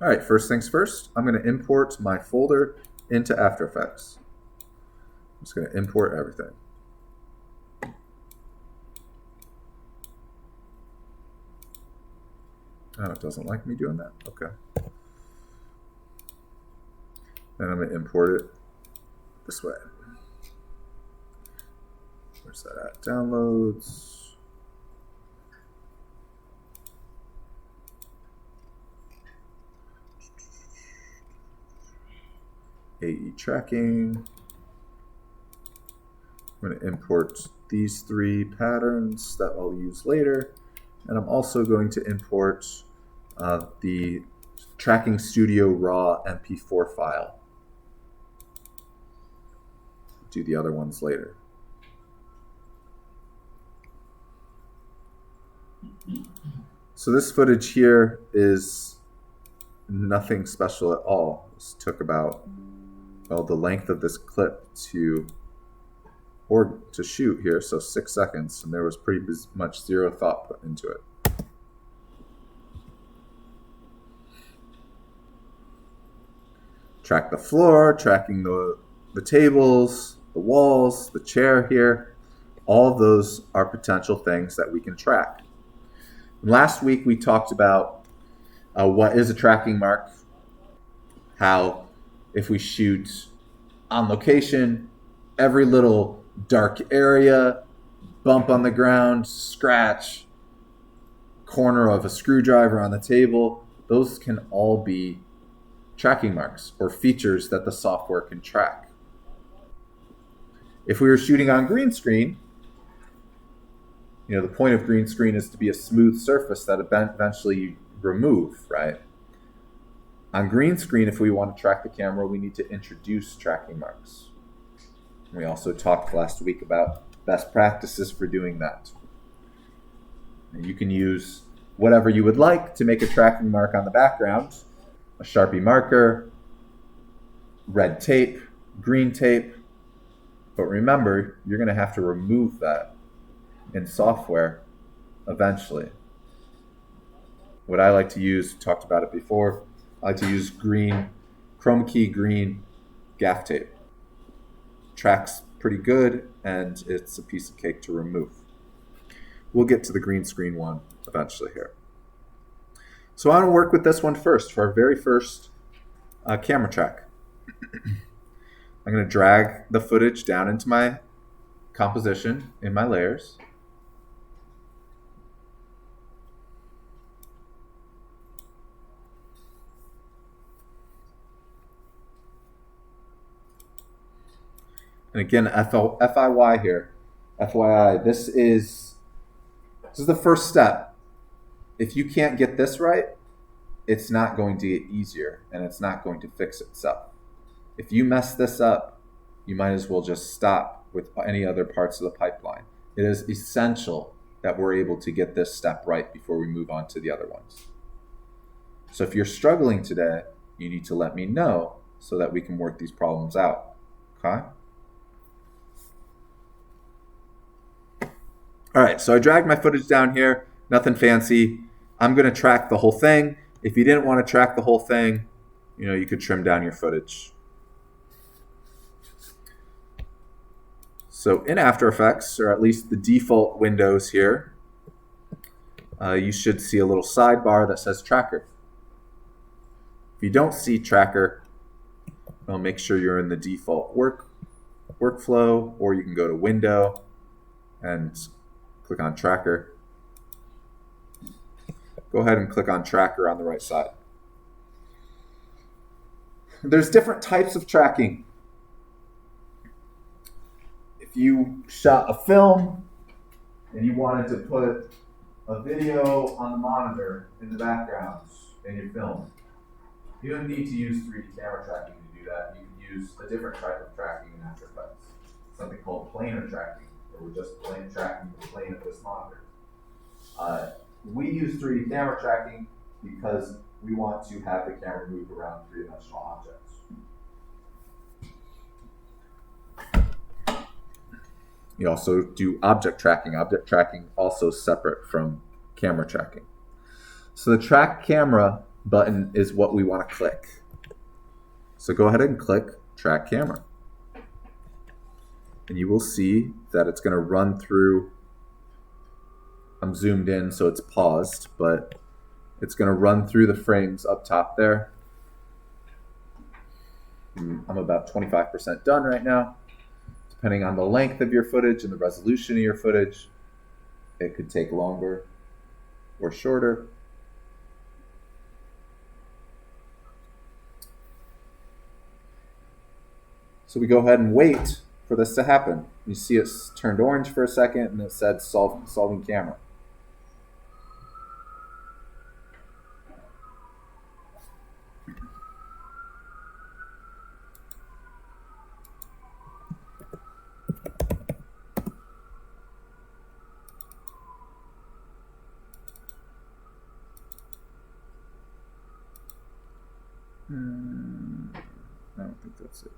All right, first things first, I'm going to import my folder into After Effects. I'm just going to import everything. Oh, it doesn't like me doing that. Okay. Then I'm going to import it this way. Where's that at? Downloads. AE tracking. I'm going to import these three patterns that I'll use later. And I'm also going to import the Tracking Studio raw MP4 file. Do the other ones later. So this footage here is nothing special at all. This took about, well, the length of this clip to shoot here, so 6 seconds, and there was pretty much zero thought put into it. Track the floor, tracking the tables, the walls, the chair here. All of those are potential things that we can track. And last week we talked about what is a tracking mark, how if we shoot on location, every little dark area, bump on the ground, scratch, corner of a screwdriver on the table, those can all be tracking marks or features that the software can track. If we were shooting on green screen, the point of green screen is to be a smooth surface that eventually you remove, right? On green screen, if we want to track the camera, we need to introduce tracking marks. We also talked last week about best practices for doing that. And you can use whatever you would like to make a tracking mark on the background. A Sharpie marker, red tape, green tape. But remember, you're going to have to remove that in software eventually. What I like to use, talked about it before, I like to use green, chroma key green gaff tape. Tracks pretty good, and it's a piece of cake to remove. We'll get to the green screen one eventually here. So I want to work with this one first for our very first camera track. I'm going to drag the footage down into my composition in my layers. And again, FYI here, FYI, this is the first step. If you can't get this right, it's not going to get easier, and it's not going to fix itself. If you mess this up, you might as well just stop with any other parts of the pipeline. It is essential that we're able to get this step right before we move on to the other ones. So if you're struggling today, you need to let me know so that we can work these problems out. Okay? All right, so I dragged my footage down here, nothing fancy. I'm going to track the whole thing. If you didn't want to track the whole thing, you could trim down your footage. So in After Effects, or at least the default windows here, you should see a little sidebar that says Tracker. If you don't see Tracker, I'll make sure you're in the default workflow, or you can go to Window and click on Tracker. Go ahead and click on Tracker on the right side. There's different types of tracking. If you shot a film and you wanted to put a video on the monitor in the background in your film, you don't need to use 3D camera tracking to do that. You can use a different type of tracking in After Effects, something called planar tracking, where we're just tracking the plane of this monitor. We use 3D camera tracking because we want to have the camera move around three-dimensional objects. You also do object tracking. Object tracking also separate from camera tracking. So the track camera button is what we want to click. So go ahead and click track camera. And you will see that it's going to run through. I'm zoomed in so it's paused, but it's going to run through the frames up top there. I'm about 25% done right now. Depending on the length of your footage and the resolution of your footage, it could take longer or shorter. So we go ahead and wait for this to happen. You see it's turned orange for a second and it said solving camera. I don't think that's it.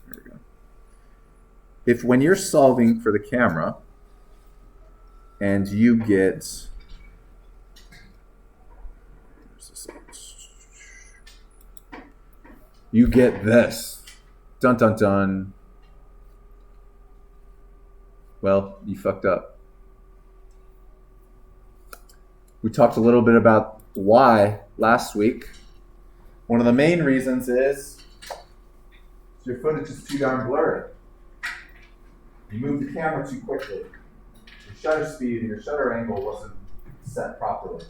There we go. If when you're solving for the camera and you get this, dun dun dun, well, you fucked up. We talked a little bit about why last week. One of the main reasons is your footage is too darn blurry. You moved the camera too quickly. Your shutter speed and your shutter angle wasn't set properly.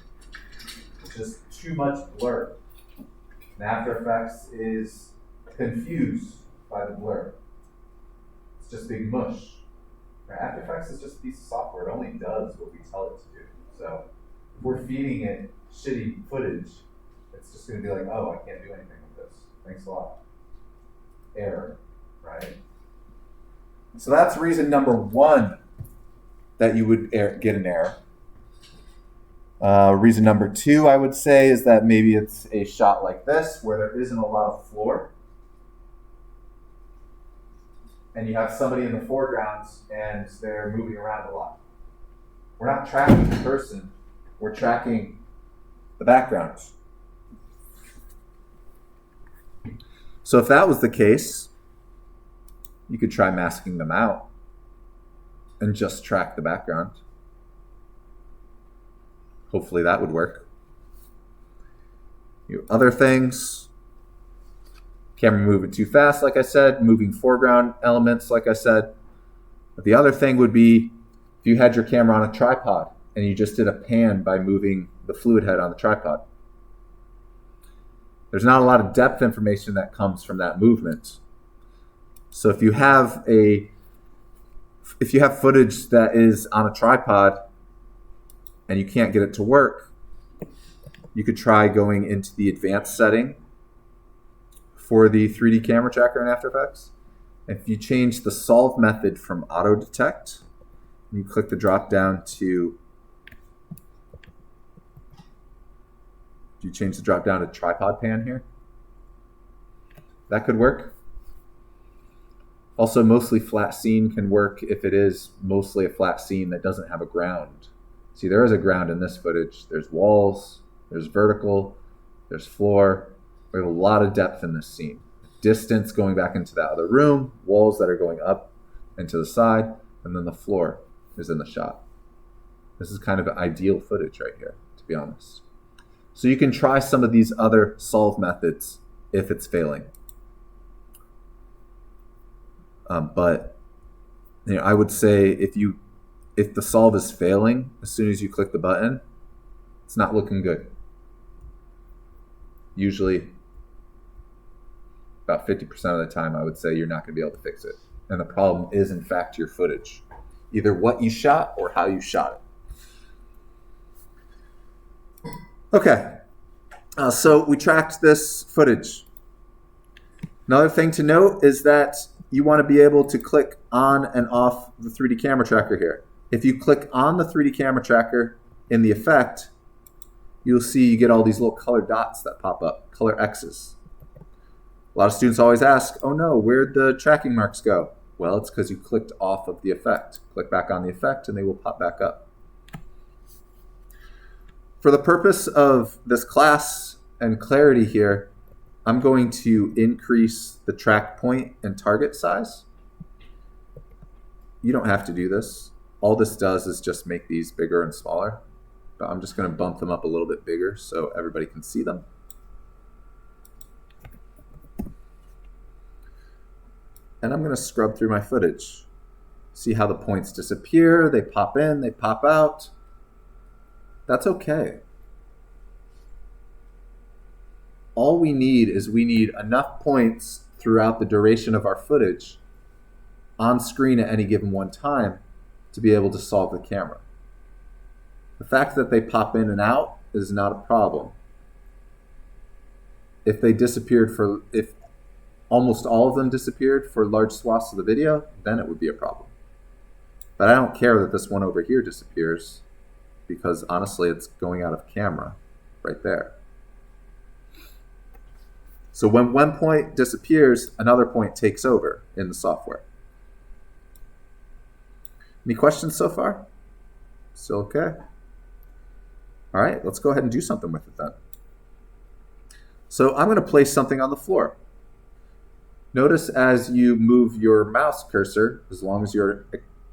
It's just too much blur. And After Effects is confused by the blur. It's just big mush. After Effects is just a piece of software. It only does what we tell it to do. So if we're feeding it shitty footage, it's just going to be like, oh, I can't do anything with this. Thanks a lot. Error, right? So that's reason number one that you would get an error. Reason number two, I would say, is that maybe it's a shot like this where there isn't a lot of floor. And you have somebody in the foreground and they're moving around a lot. We're not tracking the person, we're tracking the background. So if that was the case, you could try masking them out and just track the background. Hopefully that would work. Other things, camera moving too fast, like I said, moving foreground elements, like I said. But the other thing would be if you had your camera on a tripod and you just did a pan by moving the fluid head on the tripod. There's not a lot of depth information that comes from that movement. So if you have footage that is on a tripod and you can't get it to work, you could try going into the advanced setting for the 3D camera tracker in After Effects. If you change the solve method from auto detect, you click the drop down to, you change the drop down to tripod pan here. That could work. Also, mostly flat scene can work if it is mostly a flat scene that doesn't have a ground. See, there is a ground in this footage. There's walls, there's vertical, there's floor. We have a lot of depth in this scene. Distance going back into that other room, walls that are going up and to the side, and then the floor is in the shot. This is kind of ideal footage right here, to be honest. So you can try some of these other solve methods if it's failing. But I would say if the solve is failing as soon as you click the button, it's not looking good. Usually, about 50% of the time, I would say you're not going to be able to fix it. And the problem is, in fact, your footage, either what you shot or how you shot it. Okay, so we tracked this footage. Another thing to note is that you want to be able to click on and off the 3D camera tracker here. If you click on the 3D camera tracker in the effect, you'll see you get all these little colored dots that pop up, color X's. A lot of students always ask, oh no, where'd the tracking marks go? Well, it's because you clicked off of the effect. Click back on the effect and they will pop back up. For the purpose of this class and clarity here, I'm going to increase the track point and target size. You don't have to do this. All this does is just make these bigger and smaller. But I'm just going to bump them up a little bit bigger so everybody can see them. And I'm going to scrub through my footage. See how the points disappear, they pop in, they pop out. That's okay. All we need is enough points throughout the duration of our footage on screen at any given one time to be able to solve the camera. The fact that they pop in and out is not a problem. If almost all of them disappeared for large swaths of the video, then it would be a problem. But I don't care that this one over here disappears because honestly it's going out of camera right there. So when one point disappears, another point takes over in the software. Any questions so far? Still okay? All right, let's go ahead and do something with it then. So I'm going to place something on the floor. Notice as you move your mouse cursor, as long as you're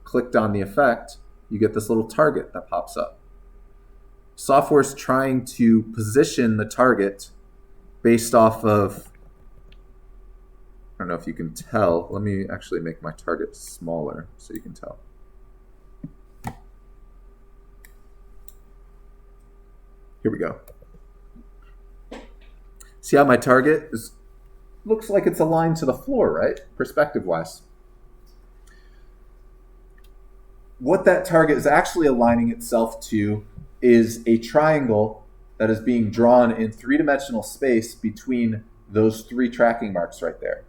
clicked on the effect, you get this little target that pops up. Software is trying to position the target based off of, I don't know if you can tell. Let me actually make my target smaller so you can tell. Here we go. See how my target looks like it's aligned to the floor, right? Perspective-wise. What that target is actually aligning itself to is a triangle that is being drawn in three-dimensional space between those three tracking marks right there.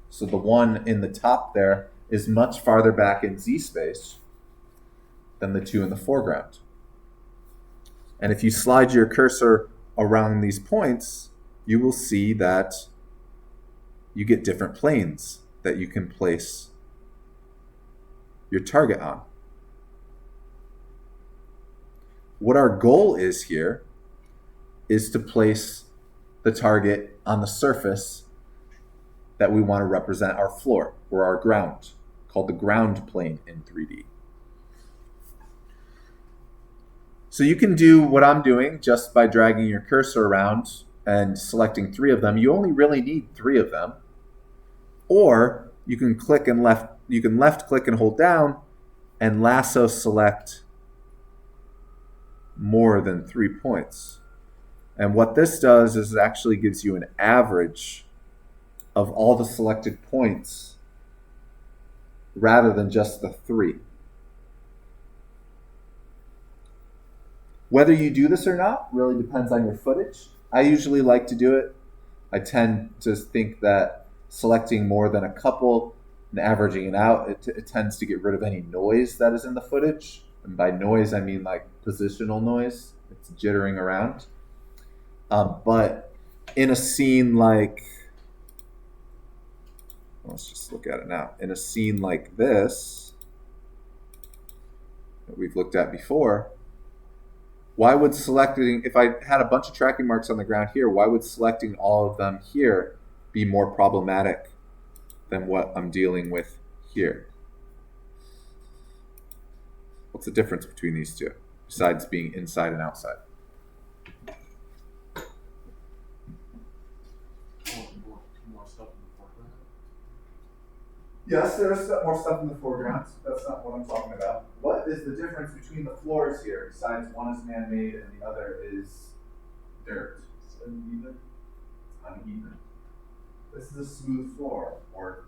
So the one in the top there is much farther back in Z space than the two in the foreground. And if you slide your cursor around these points, you will see that you get different planes that you can place your target on. What our goal is here is to place the target on the surface that we want to represent our floor or our ground, called the ground plane in 3D. So you can do what I'm doing just by dragging your cursor around and selecting three of them. You only really need three of them. Or you can left click and hold down and lasso select more than 3 points. And what this does is it actually gives you an average of all the selected points rather than just the 3. Whether you do this or not really depends on your footage. I usually like to do it. I tend to think that selecting more than a couple and averaging it out, it tends to get rid of any noise that is in the footage. And by noise, I mean like positional noise. It's jittering around. But in a scene like, let's just look at it now. In a scene like this, that we've looked at before, why would selecting, if I had a bunch of tracking marks on the ground here, why would selecting all of them here be more problematic than what I'm dealing with here? What's the difference between these two, besides being inside and outside? Yes, there's more stuff in the foreground. That's not what I'm talking about. What is the difference between the floors here, besides one is man-made and the other is dirt? It's uneven. Uneven. This is a smooth floor, or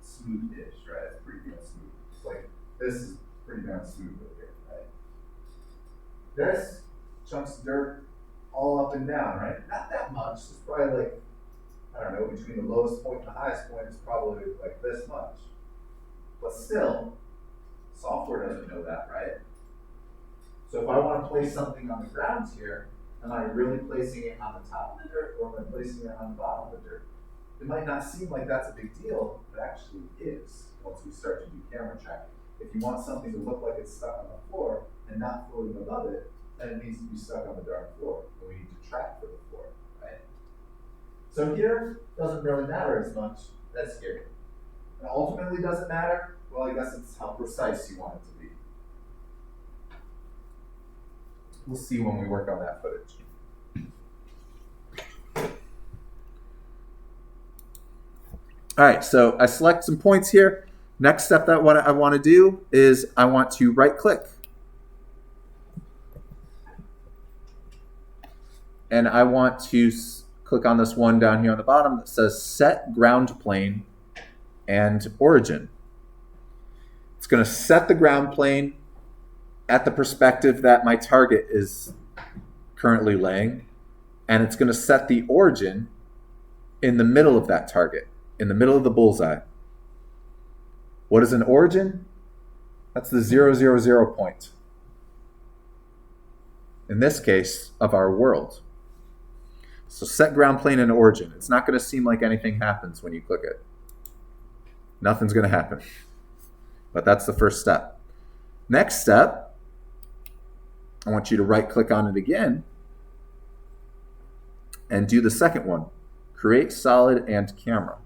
smooth-ish, right? It's pretty damn smooth. It's like, this is pretty damn smooth over here, right? This chunks of dirt all up and down, right? Not that much. It's probably like I don't know, between the lowest point and the highest point is probably like this much. But still, software doesn't know that, right? So if I want to place something on the ground here, am I really placing it on the top of the dirt, or am I placing it on the bottom of the dirt? It might not seem like that's a big deal, but it actually is once we start to do camera tracking. If you want something to look like it's stuck on the floor and not floating above it, then it needs to be stuck on the dark floor, and we need to track for the floor, right? So here, doesn't really matter as much as here. And ultimately, does it matter? Well, I guess it's how precise you want it to be. We'll see when we work on that footage. All right, so I select some points here. Next step that what I want to do is I want to right click. And I want to click on this one down here on the bottom that says set ground plane and origin. It's going to set the ground plane at the perspective that my target is currently laying, and it's going to set the origin in the middle of that target, in the middle of the bullseye. What is an origin? That's the 0, 0, 0 point. In this case, of our world. So set ground plane and origin. It's not going to seem like anything happens when you click it. Nothing's going to happen. But that's the first step. Next step, I want you to right click on it again and do the second one. Create solid and camera.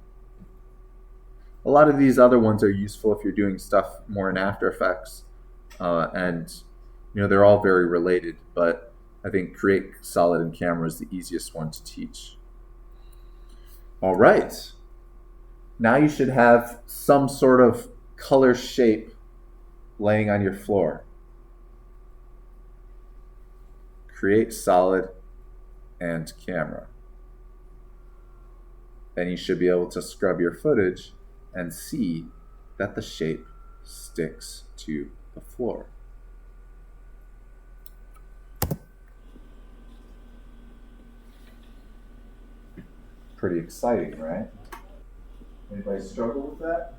A lot of these other ones are useful if you're doing stuff more in After Effects. And they're all very related, but I think create solid and camera is the easiest one to teach. All right. Now you should have some sort of color shape laying on your floor. Create solid and camera. Then you should be able to scrub your footage and see that the shape sticks to the floor. Pretty exciting, right? Anybody struggle with that?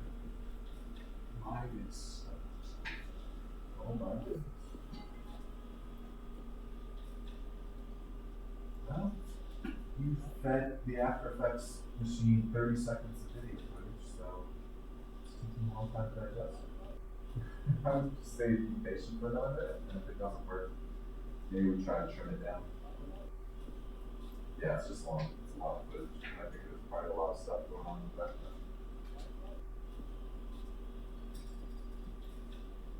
Mine is. Oh my goodness. Well, you fed the After Effects machine 30 seconds of video footage, so it's taking a long time to digest. I would just say be patient for another minute, and if it doesn't work, maybe we try to trim it down. Yeah, it's just long. It's a lot of footage. I think there's probably a lot of stuff going on in the background.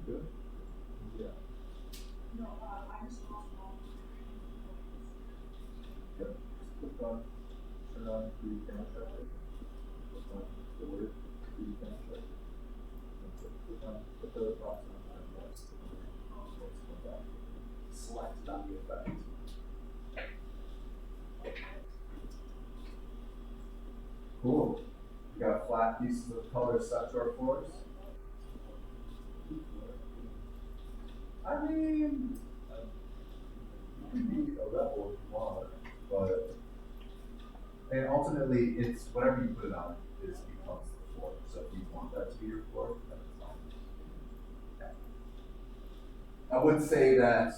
Good? Yeah. No, I just lost all. Yep. Just click on, turn on 3D camera tracker. Click on the word 3D camera tracker. Click on, put the box on, and yes. Select on the effect. Cool. We got flat pieces of color set to our floors. I mean, you can be a rebel if you want, but and ultimately, it's whatever you put it on is becomes the floor. So if you want that to be your floor, then it's fine. Okay. I would say that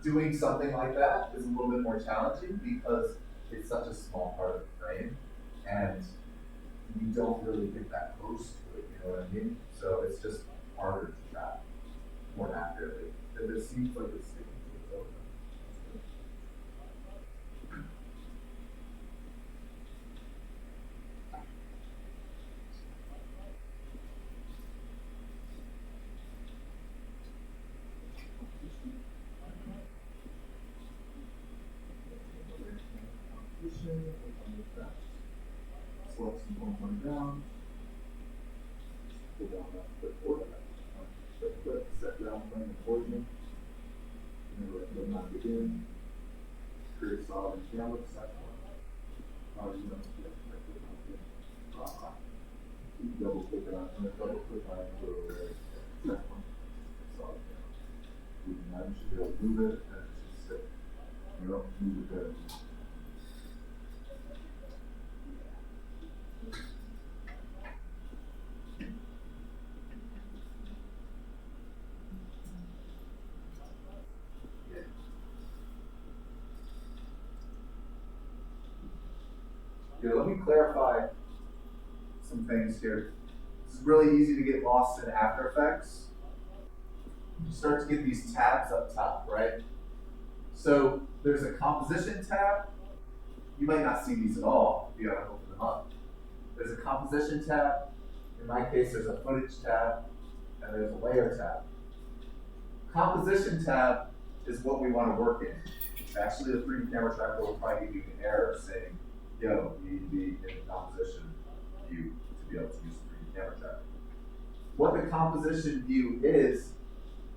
doing something like that is a little bit more challenging because it's such a small part of the frame, and you don't really get that close to it. You know what I mean? So it's just harder to track more accurately. If it seems like it's sticking to its own. Select some points on the ground. Pull down that clip order. Click, set ground plane and origin. Remember, let not begin. Create solid and camera, second one. Keep double clicking on, and then double click on it, go over there. Second one. Solid camera. Now you should be able to move it, and it should stick. You don't move it there. clarify some things here. This is really easy to get lost in After Effects. You start to get these tabs up top, right? So there's a composition tab. You might not see these at all if you haven't opened them up. There's a composition tab. In my case, there's a footage tab, and there's a layer tab. Composition tab is what we want to work in. Actually, the 3D camera tracker will probably give you an error saying, yo, you need to be in the composition view to be able to use the 3D camera tracker. What the composition view is,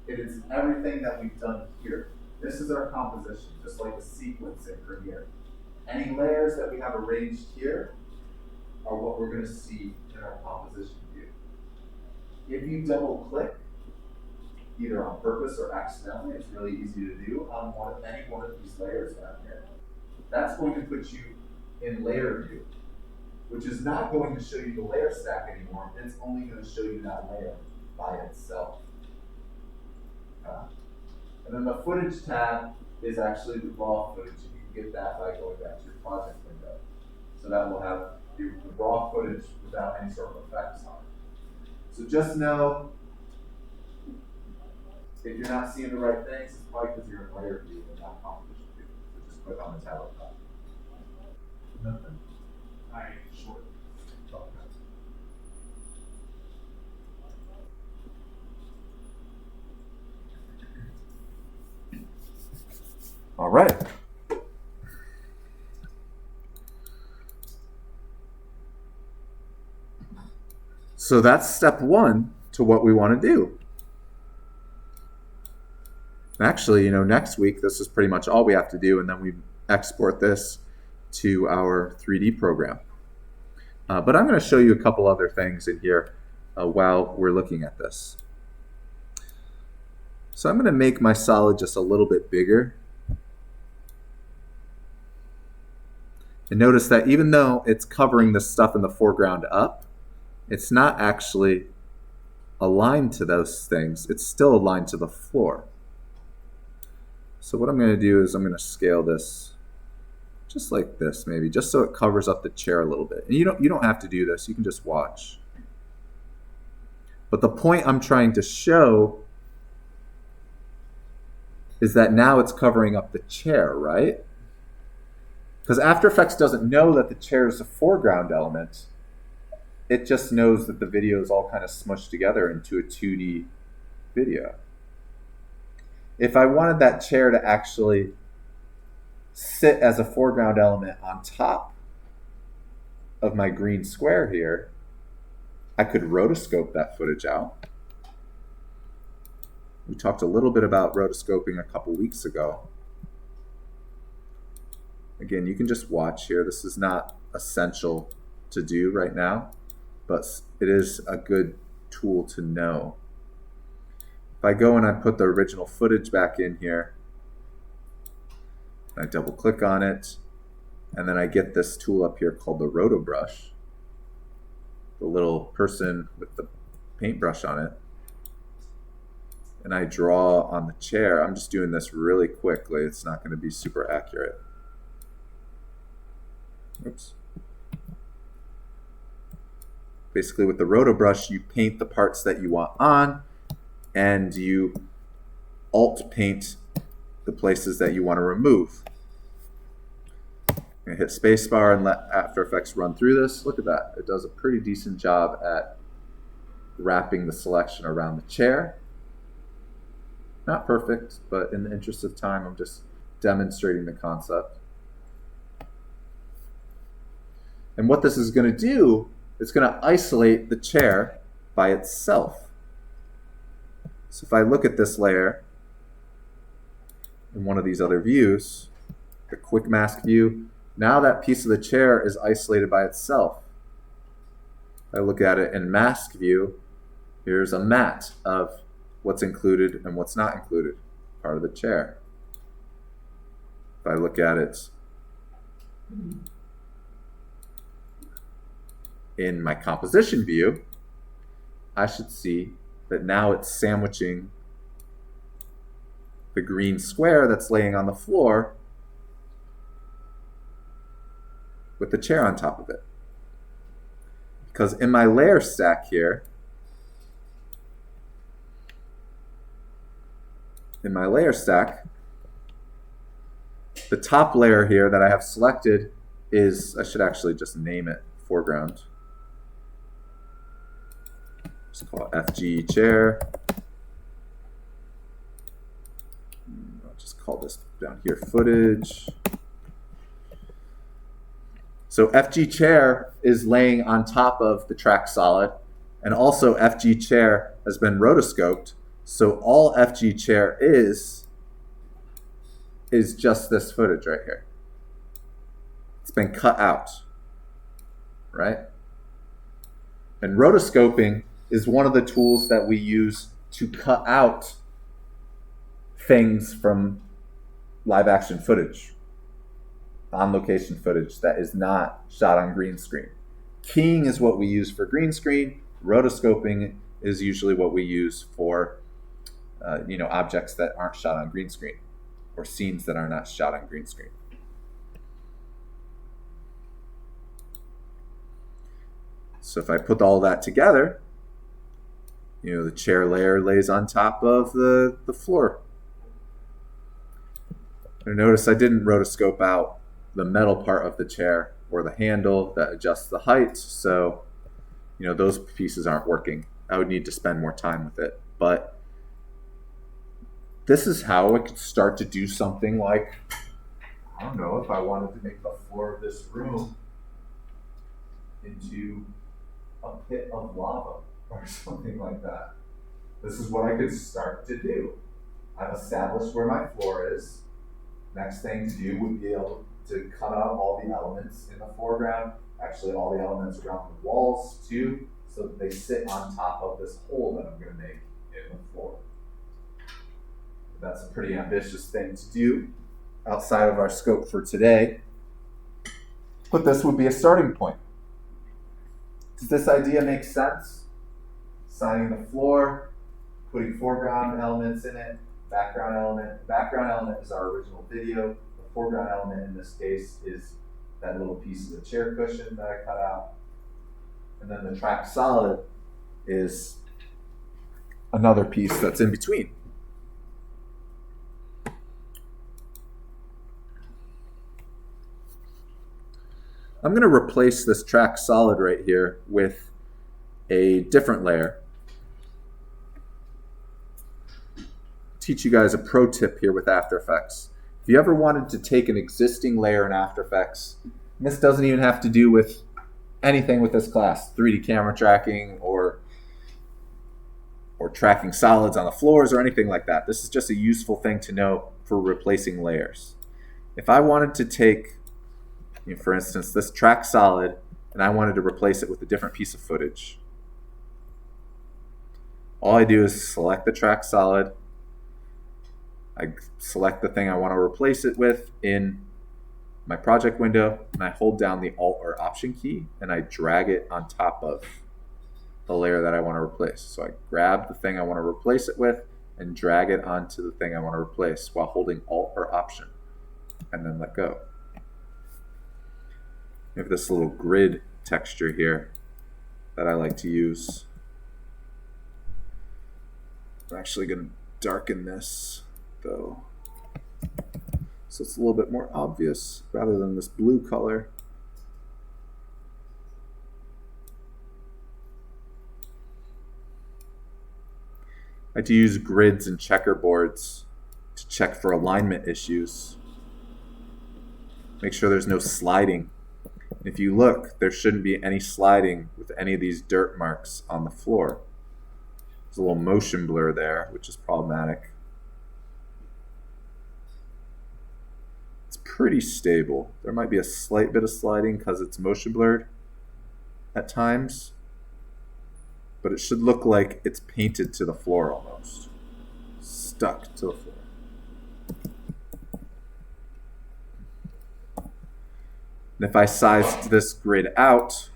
it is everything that we've done here. This is our composition, just like a sequence in Premiere. Any layers that we have arranged here are what we're going to see in our composition view. If you double click, either on purpose or accidentally, it's really easy to do on any one of these layers down here. That's going to put you in layer view, which is not going to show you the layer stack anymore. It's only going to show you that layer by itself. And then the footage tab is actually the raw footage. You can get that by going back to your project window. So that will have the raw footage without any sort of effects on it. So just know, if you're not seeing the right things, it's probably because you're in layer view and not composition view. So just click on the tab up top. Nothing. I short. All right. So that's step one to what we want to do. Actually, next week, this is pretty much all we have to do, and then we export this to our 3D program. But I'm going to show you a couple other things in here while we're looking at this. So I'm going to make my solid just a little bit bigger. And notice that even though it's covering the stuff in the foreground up, it's not actually aligned to those things. It's still aligned to the floor. So what I'm going to do is I'm going to scale this just like this, maybe, just so it covers up the chair a little bit. And you don't have to do this. You can just watch. But the point I'm trying to show is that now it's covering up the chair, right? Because After Effects doesn't know that the chair is a foreground element. It just knows that the video is all kind of smushed together into a 2D video. If I wanted that chair to actually sit as a foreground element on top of my green square here, I could rotoscope that footage out. We talked a little bit about rotoscoping a couple weeks ago. Again, you can just watch here. This is not essential to do right now, but it is a good tool to know. If I go and I put the original footage back in here, I double click on it, and then I get this tool up here called the Roto Brush, the little person with the paintbrush on it, and I draw on the chair. I'm just doing this really quickly. It's not going to be super accurate. Oops. Basically, with the Roto Brush, you paint the parts that you want on, and you alt paint the places that you want to remove. I'm going to hit spacebar and let After Effects run through this. Look at that. It does a pretty decent job at wrapping the selection around the chair. Not perfect, but in the interest of time, I'm just demonstrating the concept. And what this is going to do, it's going to isolate the chair by itself. So if I look at this layer in one of these other views, the quick mask view, now that piece of the chair is isolated by itself. If I look at it in mask view, here's a mat of what's included and what's not included, part of the chair. If I look at it in my composition view, I should see that now it's sandwiching the green square that's laying on the floor with the chair on top of it. Because in my layer stack here, the top layer here that I have selected is, I should actually just name it foreground. Just call it FG chair. I'll just call this down here footage. So FG chair is laying on top of the track solid, and also FG chair has been rotoscoped. So all FG chair is just this footage right here. It's been cut out, right? And rotoscoping is one of the tools that we use to cut out things from live action footage, on location footage that is not shot on green screen. Keying is what we use for green screen. Rotoscoping is usually what we use for objects that aren't shot on green screen, or scenes that are not shot on green screen. So if I put all that together, the chair layer lays on top of the floor. And notice I didn't rotoscope out the metal part of the chair or the handle that adjusts the height, so those pieces aren't working. I would need to spend more time with it. But this is how I could start to do something like, I don't know, if I wanted to make the floor of this room into a pit of lava or something like that. This is what I could start to do. I've established where my floor is. Next thing to do would be able to cut out all the elements in the foreground, actually all the elements around the walls too, so that they sit on top of this hole that I'm going to make in the floor. That's a pretty ambitious thing to do outside of our scope for today, but this would be a starting point. Does this idea make sense? Signing the floor, putting foreground elements in it, background element. The background element is our original video. The foreground element in this case is that little piece of the chair cushion that I cut out. And then the track solid is another piece that's in between. I'm going to replace this track solid right here with a different layer. Teach you guys a pro tip here with After Effects. If you ever wanted to take an existing layer in After Effects, and this doesn't even have to do with anything with this class, 3D camera tracking or tracking solids on the floors or anything like that. This is just a useful thing to know for replacing layers. If I wanted to take, for instance, this track solid, and I wanted to replace it with a different piece of footage, all I do is select the track solid. I select the thing I want to replace it with in my project window, and I hold down the Alt or Option key, and I drag it on top of the layer that I want to replace. So I grab the thing I want to replace it with and drag it onto the thing I want to replace while holding Alt or Option, and then let go. We have this little grid texture here that I like to use. I'm actually going to darken this though, so it's a little bit more obvious rather than this blue color. I like to use grids and checkerboards to check for alignment issues. Make sure there's no sliding. If you look, there shouldn't be any sliding with any of these dirt marks on the floor. There's a little motion blur there, which is problematic. It's pretty stable. There might be a slight bit of sliding because it's motion blurred at times, but it should look like it's painted to the floor almost, stuck to the floor. And if I sized this grid out,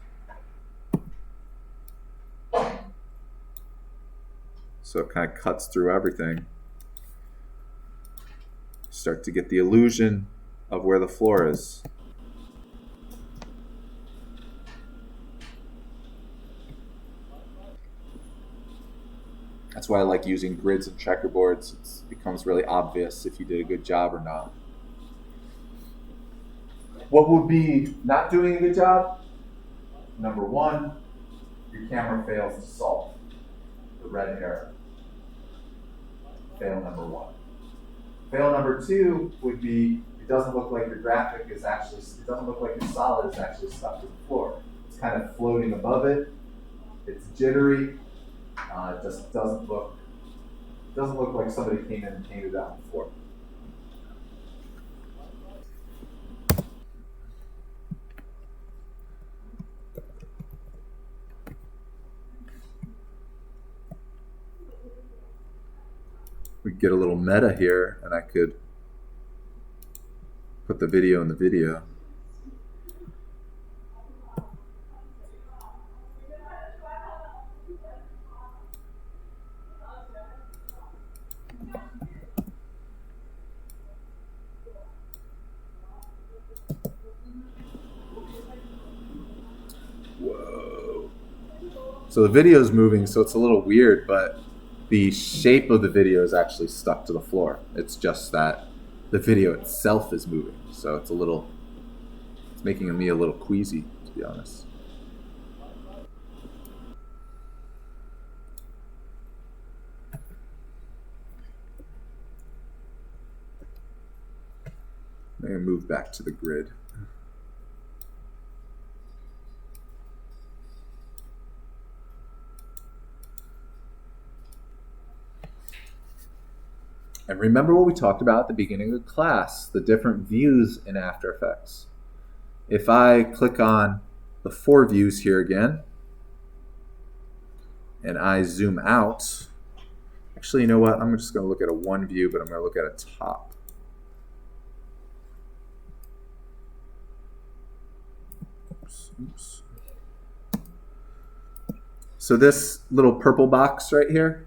so it kind of cuts through everything, start to get the illusion of where the floor is. That's why I like using grids and checkerboards. It becomes really obvious if you did a good job or not. What would be not doing a good job? Number one, your camera fails to solve the red error. Fail number one. Fail number two would be it doesn't look like your graphic is actually, it doesn't look like your solid is actually stuck to the floor. It's kind of floating above it. It's jittery. It just doesn't look like somebody came in and painted out the floor. We could get a little meta here, and I could put the video in the video. Whoa. So the video is moving, so it's a little weird, but the shape of the video is actually stuck to the floor. It's just that the video itself is moving. So it's making me a little queasy, to be honest. I'm gonna move back to the grid. And remember what we talked about at the beginning of the class, the different views in After Effects. If I click on the 4 views here again, and I zoom out, actually, you know what? I'm just going to look at a 1 view, but I'm going to look at a top. Oops. So this little purple box right here,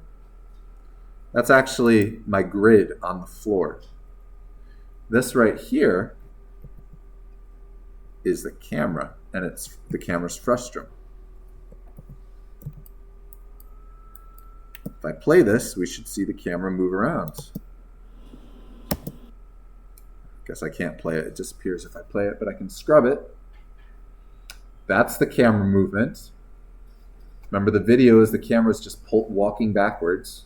that's actually my grid on the floor. This right here is the camera, and it's the camera's frustum. If I play this, we should see the camera move around. Guess I can't play it. It disappears if I play it, but I can scrub it. That's the camera movement. Remember, the video is the camera's just walking backwards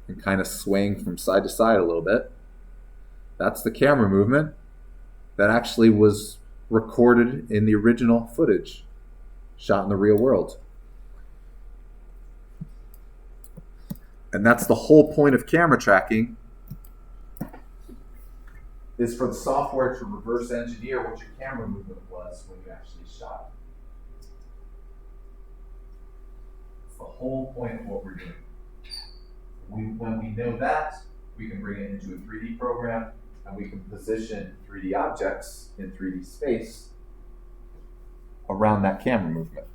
and kind of swaying from side to side a little bit. That's the camera movement that actually was recorded in the original footage, shot in the real world. And that's the whole point of camera tracking, is for the software to reverse engineer what your camera movement was when you actually shot. It's the whole point of what we're doing. When we know that, we can bring it into a 3D program, and we can position 3D objects in 3D space around that camera movement.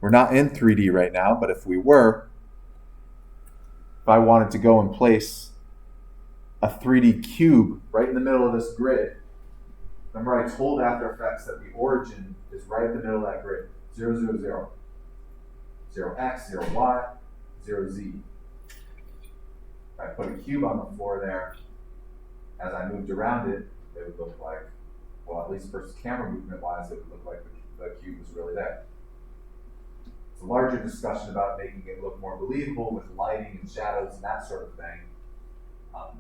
We're not in 3D right now, but if we were, if I wanted to go and place a 3D cube right in the middle of this grid, remember I told After Effects that the origin is right in the middle of that grid. 0, 0, 0. 0x, 0y, 0z. If I put a cube on the floor there, as I moved around it, it would look like, well, at least for camera movement wise, it would look like the cube was really there. It's a larger discussion about making it look more believable with lighting and shadows and that sort of thing.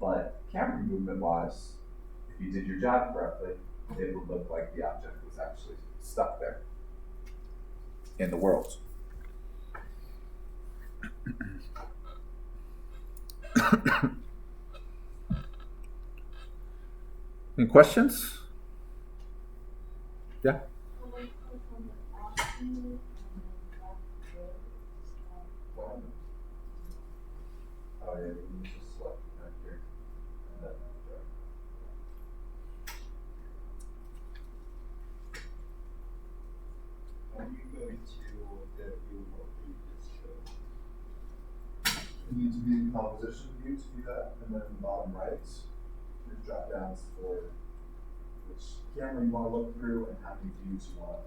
But camera movement wise, if you did your job correctly, it would look like the object was actually stuck there in the world. Any questions? Yeah? Oh yeah, you can just select right here. And then Are you going to the view of previous show? you need to be in composition view to do that, and then in the bottom right, your drop downs for which camera you want to look through and how many views you want.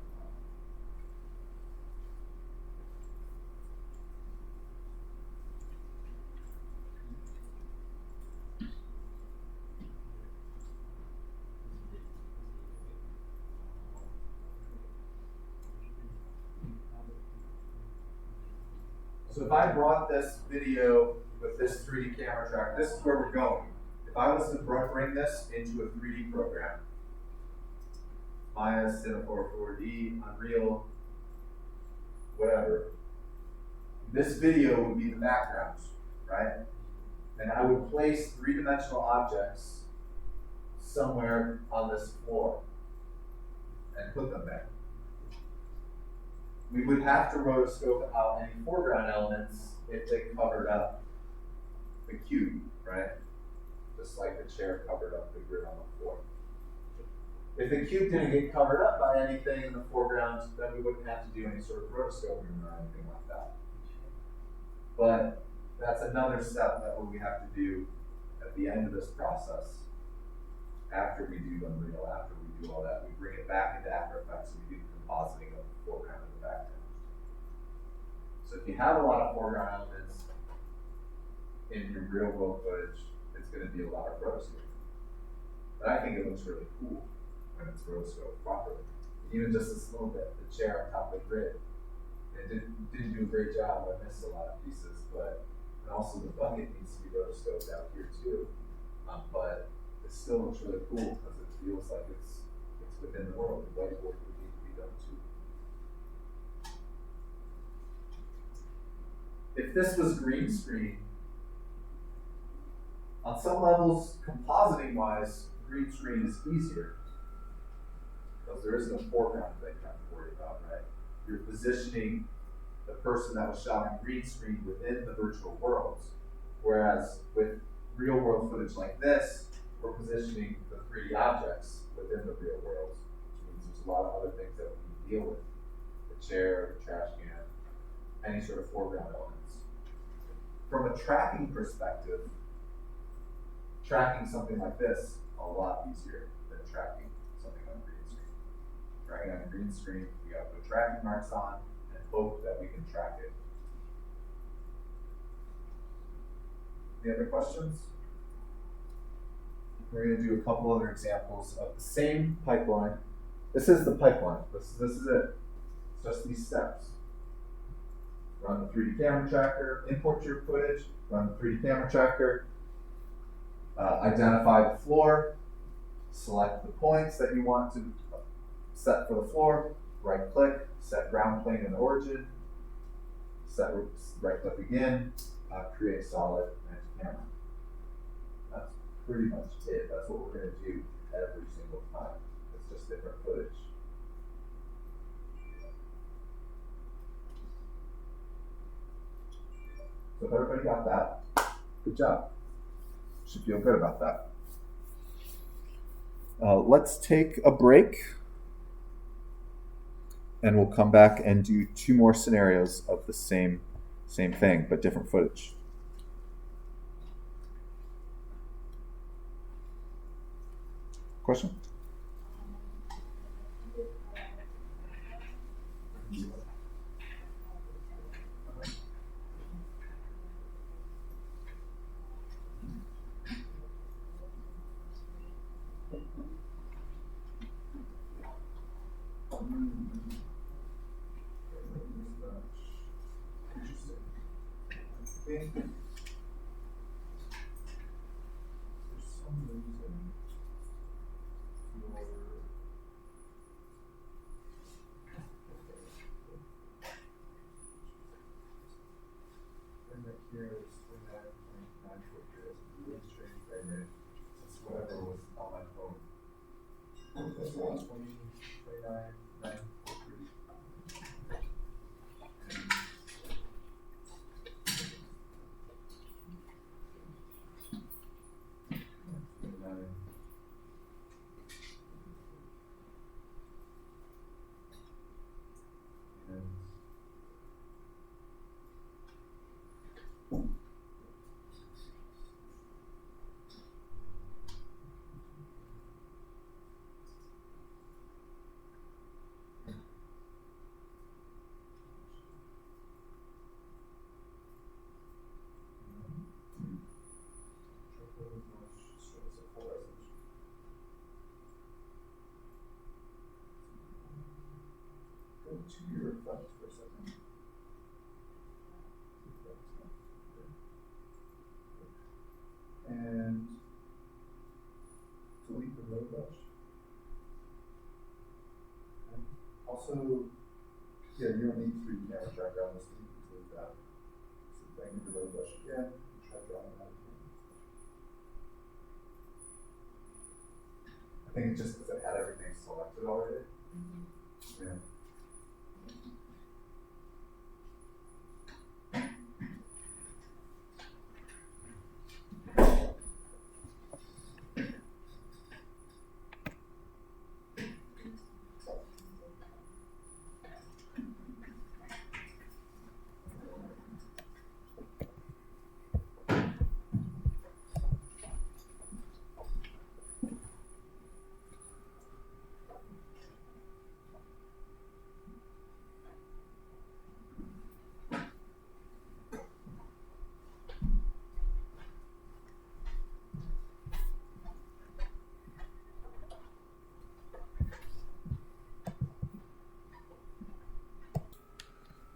So if I brought this video with this 3D camera track, this is where we're going. If I was to bring this into a 3D program, Maya, Cinema 4D, Unreal, whatever, this video would be the background, right? And I would place three-dimensional objects somewhere on this floor and put them there. We would have to rotoscope out any foreground elements if they covered up the cube, right? Just like the chair covered up the grid on the floor. If the cube didn't get covered up by anything in the foreground, then we wouldn't have to do any sort of rotoscoping or anything like that. But that's another step that we have to do at the end of this process. After we do Unreal, after we do all that, we bring it back into After Effects and we do the compositing of the foreground and the background. So if you have a lot of foreground elements in your real world footage, it's going to be a lot of rotoscoping. But I think it looks really cool when it's rotoscoped properly. Even just this little bit, the chair on top of the grid. It didn't do a great job. I missed a lot of pieces, but and also the bucket needs to be rotoscoped out here too. But it still looks really cool because it feels like it's within the world. The whiteboard would need to be done too. If this was green screen, on some levels, compositing wise, green screen is easier because there isn't a foreground that you have to worry about, right? You're positioning the person that was shot on green screen within the virtual worlds. Whereas with real world footage like this, we're positioning the 3D objects within the real world, which means there's a lot of other things that we can deal with. The chair, the trash can, any sort of foreground elements. From a tracking perspective, tracking something like this a lot easier than tracking something on a green screen. Tracking on a green screen, we gotta put tracking marks on and hope that we can track it. Any other questions? We're going to do a couple other examples of the same pipeline. This is the pipeline. This is it. It's just these steps. Run the 3D camera tracker, import your footage, run the 3D camera tracker, identify the floor, select the points that you want to set for the floor, right click, set ground plane and origin, set right click again, create solid and camera. That's pretty much it. That's what we're going to do every single time. It's just different footage. So if everybody got that, good job. Should feel good about that. Let's take a break and we'll come back and do 2 more scenarios of the same thing, but different footage. Question? Whatever was on my phone. That's 120, 29, 943. to reflect for a second. And delete the road brush. And also, yeah, you don't need 3D camera tracker on this, you can delete that. So bang the road brush again, track on that again. I think it's just because it had everything selected already. Yeah.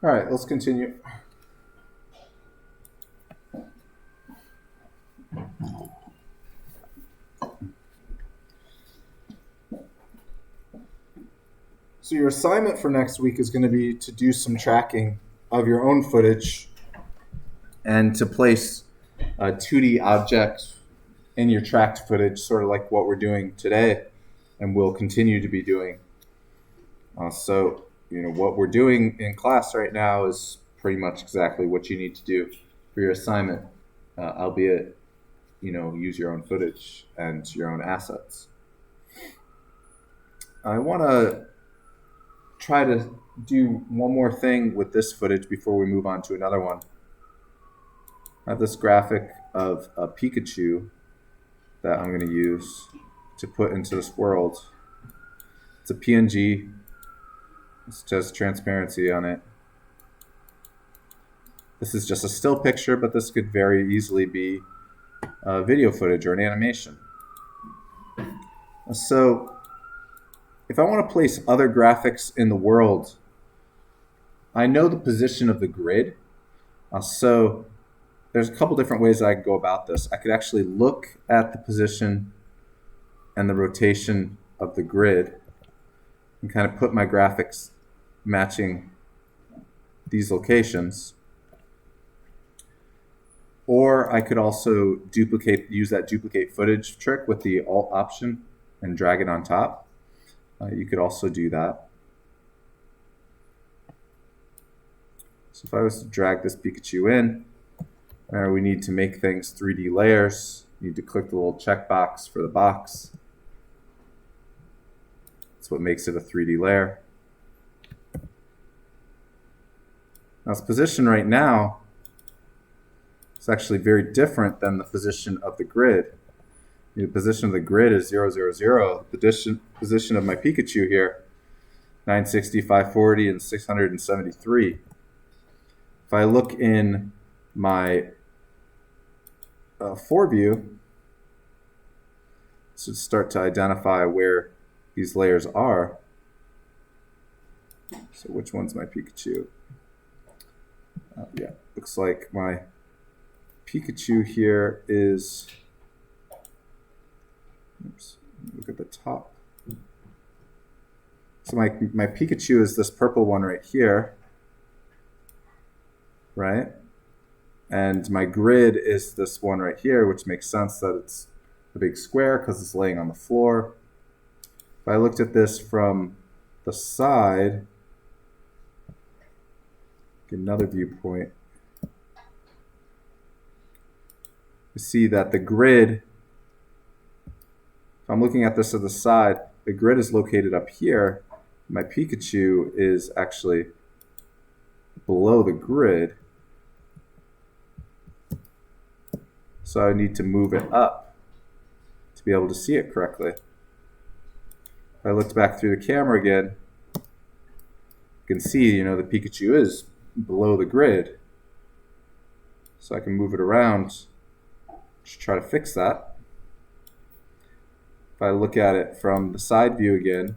All right, let's continue. So your assignment for next week is going to be to do some tracking of your own footage and to place 2D objects in your tracked footage, sort of like what we're doing today and will continue to be doing. So what we're doing in class right now is pretty much exactly what you need to do for your assignment, albeit, use your own footage and your own assets. I want to try to do one more thing with this footage before we move on to another one. I have this graphic of a Pikachu that I'm going to use to put into this world. It's a PNG. It's just transparency on it. This is just a still picture, but this could very easily be video footage or an animation. So if I want to place other graphics in the world, I know the position of the grid. So there's a couple different ways that I could go about this. I could actually look at the position and the rotation of the grid and kind of put my graphics matching these locations. Or I could also use that duplicate footage trick with the Alt option and drag it on top. You could also do that. So if I was to drag this Pikachu in, we need to make things 3D layers. You need to click the little checkbox for the box. That's what makes it a 3D layer. Now its position right now is actually very different than the position of the grid. The position of the grid is 0, 0, 0. The position of my Pikachu here, 960, 540, and 673. If I look in my 4 view, so start to identify where these layers are. So which one's my Pikachu? Yeah, looks like my Pikachu here is, oops, look at the top. So my Pikachu is this purple one right here, right? And my grid is this one right here, which makes sense that it's a big square because it's laying on the floor. If I looked at this from the side, get another viewpoint, you see that the grid, if I'm looking at this to the side, the grid is located up here. My Pikachu is actually below the grid. So I need to move it up to be able to see it correctly. If I looked back through the camera again, you can see, the Pikachu is below the grid. So I can move it around to try to fix that. If I look at it from the side view again,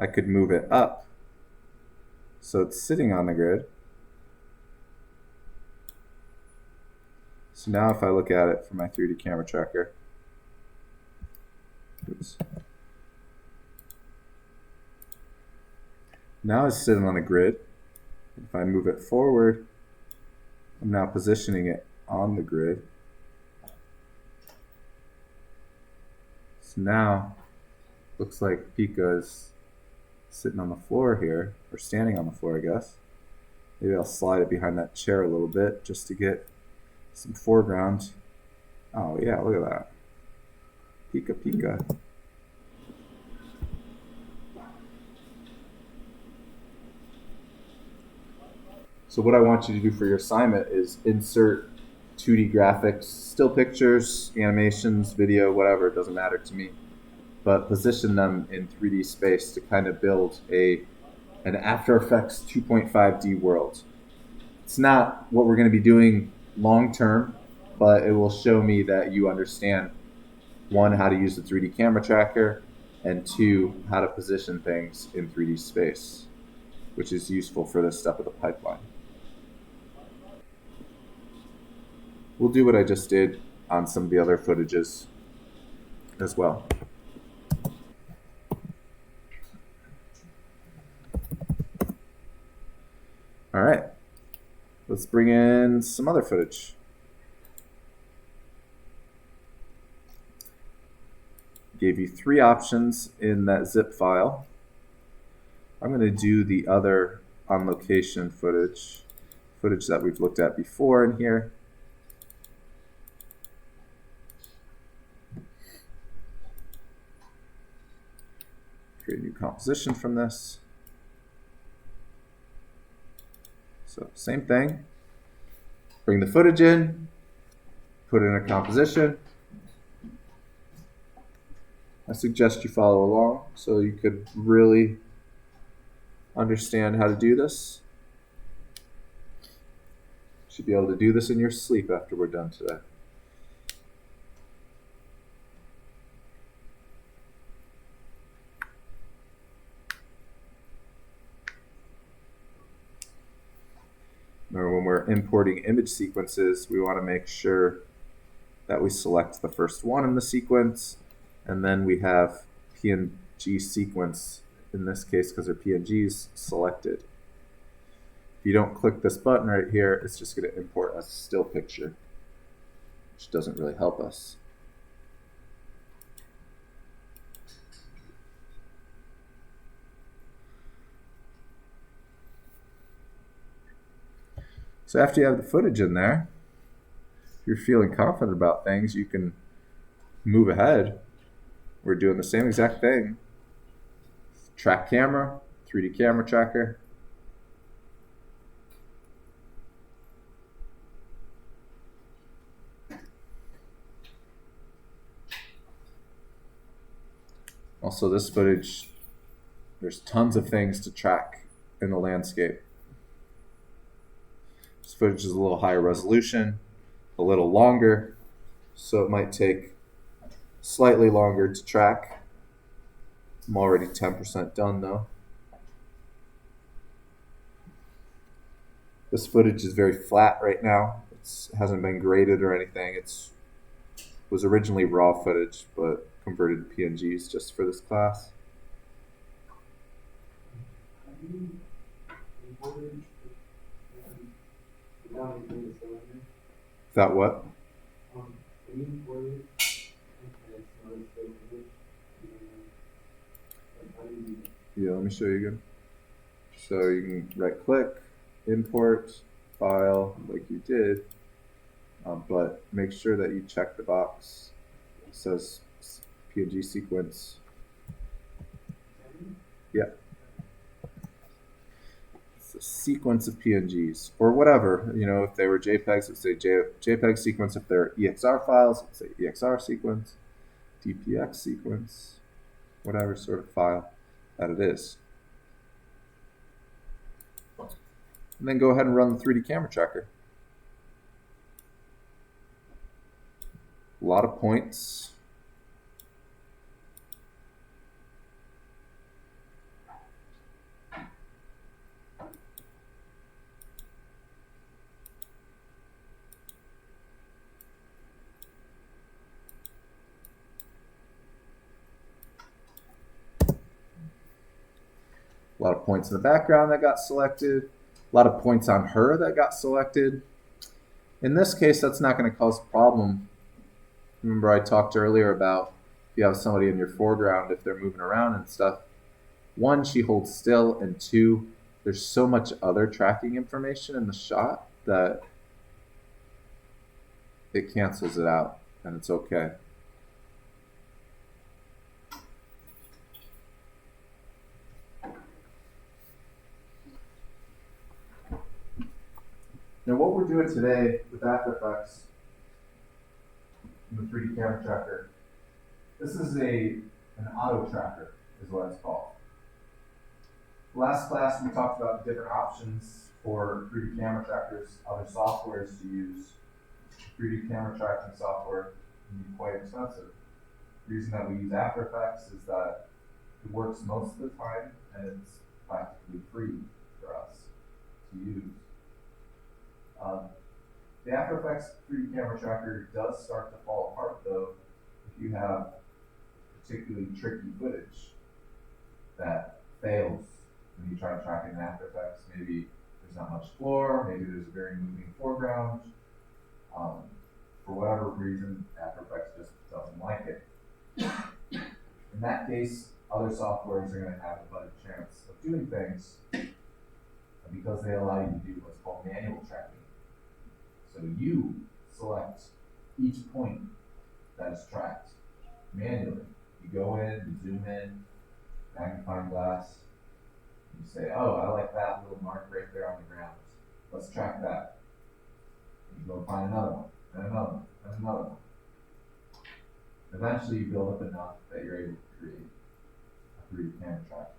I could move it up so it's sitting on the grid. So now if I look at it from my 3D camera tracker, oops. Now it's sitting on the grid. If I move it forward, I'm now positioning it on the grid. So now looks like Pika is sitting on the floor here, or standing on the floor, I guess. Maybe I'll slide it behind that chair a little bit just to get some foreground. Oh yeah, look at that. Pika Pika. So what I want you to do for your assignment is insert 2D graphics, still pictures, animations, video, whatever, it doesn't matter to me. But position them in 3D space to kind of build an After Effects 2.5D world. It's not what we're going to be doing long term, but it will show me that you understand, one, how to use the 3D camera tracker, and two, how to position things in 3D space, which is useful for this step of the pipeline. We'll do what I just did on some of the other footages as well. All right, let's bring in some other footage. Gave you 3 options in that zip file. I'm going to do the other on location footage that we've looked at before in here. Create a new composition from this. So same thing, bring the footage in, put in a composition. I suggest you follow along so you could really understand how to do this. You should be able to do this in your sleep after we're done today. Remember, when we're importing image sequences, we want to make sure that we select the first one in the sequence, and then we have PNG sequence, in this case because they're PNGs, selected. If you don't click this button right here, it's just going to import a still picture, which doesn't really help us. So after you have the footage in there, if you're feeling confident about things, you can move ahead. We're doing the same exact thing. Track camera, 3D camera tracker. Also, this footage, there's tons of things to track in the landscape. This footage is a little higher resolution, a little longer, so it might take slightly longer to track. I'm already 10% done though. This footage is very flat right now. It hasn't been graded or anything. It was originally raw footage, but converted to PNGs just for this class. That what? Yeah, let me show you again. So you can right click, import, file like you did, but make sure that you check the box. It says PNG sequence. Yeah. It's a sequence of PNGs or whatever. You know, if they were JPEGs, it would say JPEG sequence. If they're EXR files, it would say EXR sequence, DPX sequence, whatever sort of file that it is. And then go ahead and run the 3D camera tracker. A lot of points. A lot of points in the background that got selected. A lot of points on her that got selected. In this case, that's not going to cause a problem. Remember I talked earlier about if you have somebody in your foreground, if they're moving around and stuff, one, she holds still, and two, there's so much other tracking information in the shot that it cancels it out, and it's okay. Now what we're doing today with After Effects in the 3D camera tracker, this is an auto tracker is what it's called. Last class we talked about different options for 3D camera trackers, other softwares to use. 3D camera tracking software can be quite expensive. The reason that we use After Effects is that it works most of the time and it's practically free for us to use. The After Effects 3D camera tracker does start to fall apart though if you have particularly tricky footage that fails when you try to track it in After Effects. Maybe there's not much floor, maybe there's a very moving foreground. For whatever reason, After Effects just doesn't like it. In that case, other softwares are going to have a better chance of doing things because they allow you to do what's called manual tracking. So you select each point that is tracked manually. You go in, you zoom in, magnifying glass, you say, oh, I like that little mark right there on the ground. Let's track that. And you go find another one, and another one, and another one. Eventually you build up enough that you're able to create a 3D camera track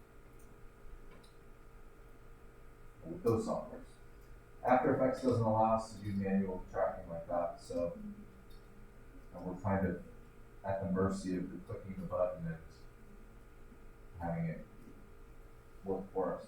with those softwares. After Effects doesn't allow us to do manual tracking like that, so we're kind of at the mercy of clicking the button and having it work for us.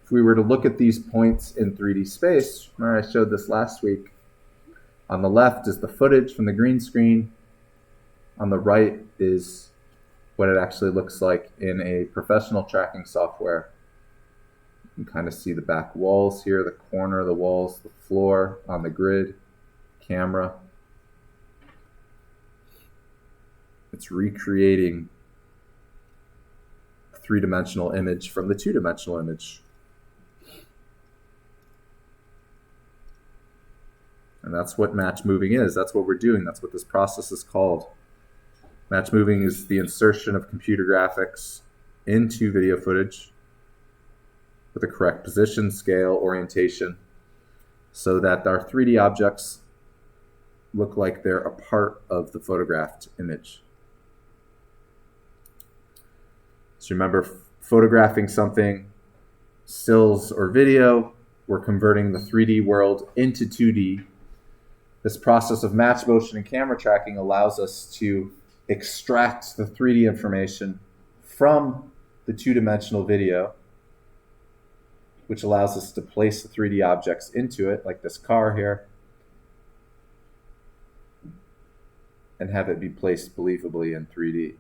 If we were to look at these points in 3D space, remember I showed this last week, on the left is the footage from the green screen, on the right is what it actually looks like in a professional tracking software. You can kind of see the back walls here, the corner of the walls, the floor on the grid, camera. It's recreating a three-dimensional image from the two-dimensional image. And that's what match moving is. That's what we're doing. That's what this process is called. Match moving is the insertion of computer graphics into video footage with the correct position, scale, orientation, so that our 3D objects look like they're a part of the photographed image. So remember, photographing something, stills or video, we're converting the 3D world into 2D. This process of match motion and camera tracking allows us to extract the 3D information from the two-dimensional video, which allows us to place the 3D objects into it, like this car here, and have it be placed believably in 3D.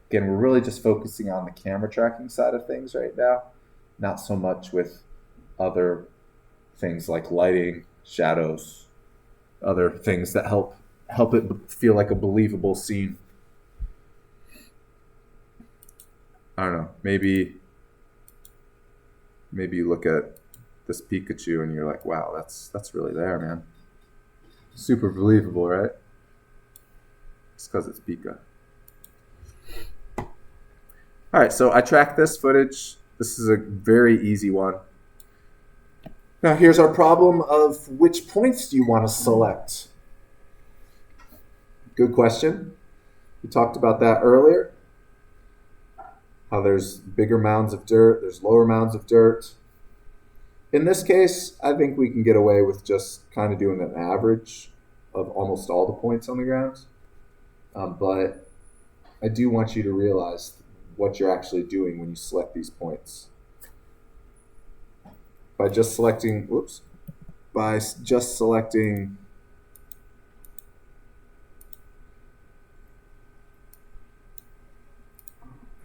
Again, we're really just focusing on the camera tracking side of things right now, not so much with other things like lighting, shadows, other things that help it feel like a believable scene. I don't know, maybe you look at this Pikachu and you're like, wow, that's really there, man. Super believable, right? It's because it's Pika. All right, so I tracked this footage. This is a very easy one. Now here's our problem of which points do you want to select? Good question. We talked about that earlier. How there's bigger mounds of dirt, there's lower mounds of dirt. In this case, I think we can get away with just kind of doing an average of almost all the points on the ground. But I do want you to realize what you're actually doing when you select these points. By just selecting, what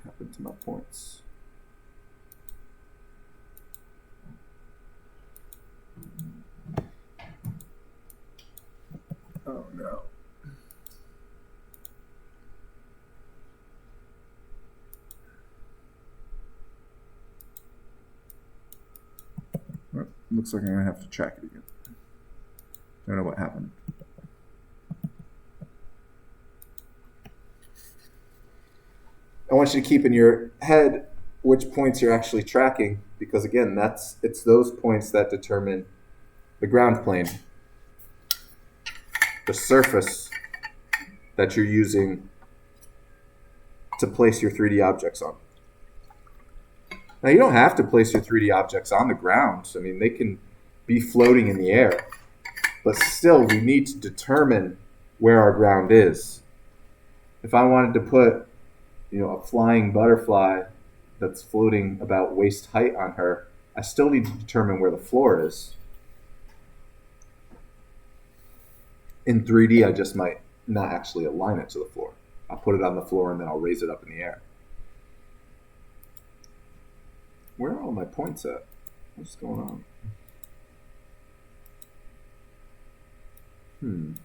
happened to my points? Oh no. Well, looks like I'm gonna have to track it again. Don't know what happened. I want you to keep in your head which points you're actually tracking, because again, it's those points that determine the ground plane, the surface that you're using to place your 3D objects on. Now, you don't have to place your 3D objects on the ground. I mean, they can be floating in the air, but still, we need to determine where our ground is. If I wanted to put, a flying butterfly that's floating about waist height on her, I still need to determine where the floor is. In 3D, I just might not actually align it to the floor. I'll put it on the floor and then I'll raise it up in the air. Where are all my points at? What's going on?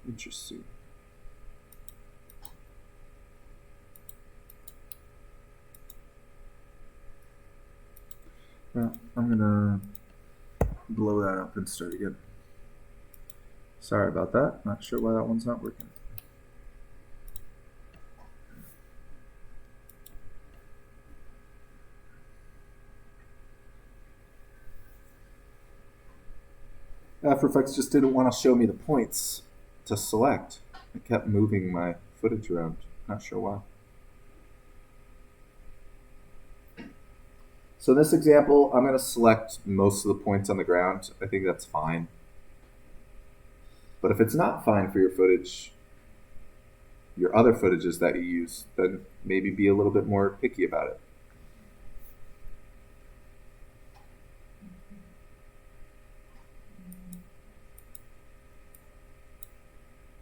Interesting. Well, I'm gonna blow that up and start again. Sorry about that. Not sure why that one's not working. After Effects just didn't want to show me the points to select. It kept moving my footage around. Not sure why. So in this example, I'm going to select most of the points on the ground. I think that's fine. But if it's not fine for your footage, your other footages that you use, then maybe be a little bit more picky about it.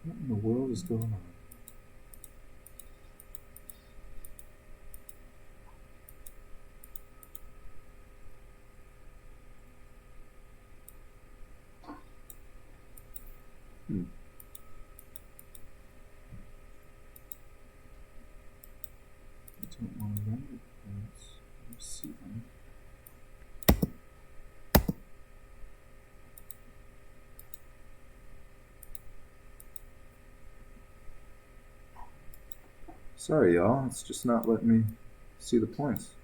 What in the world is going on? I don't want to render points. Let's see them. Sorry, y'all. It's just not letting me see the points.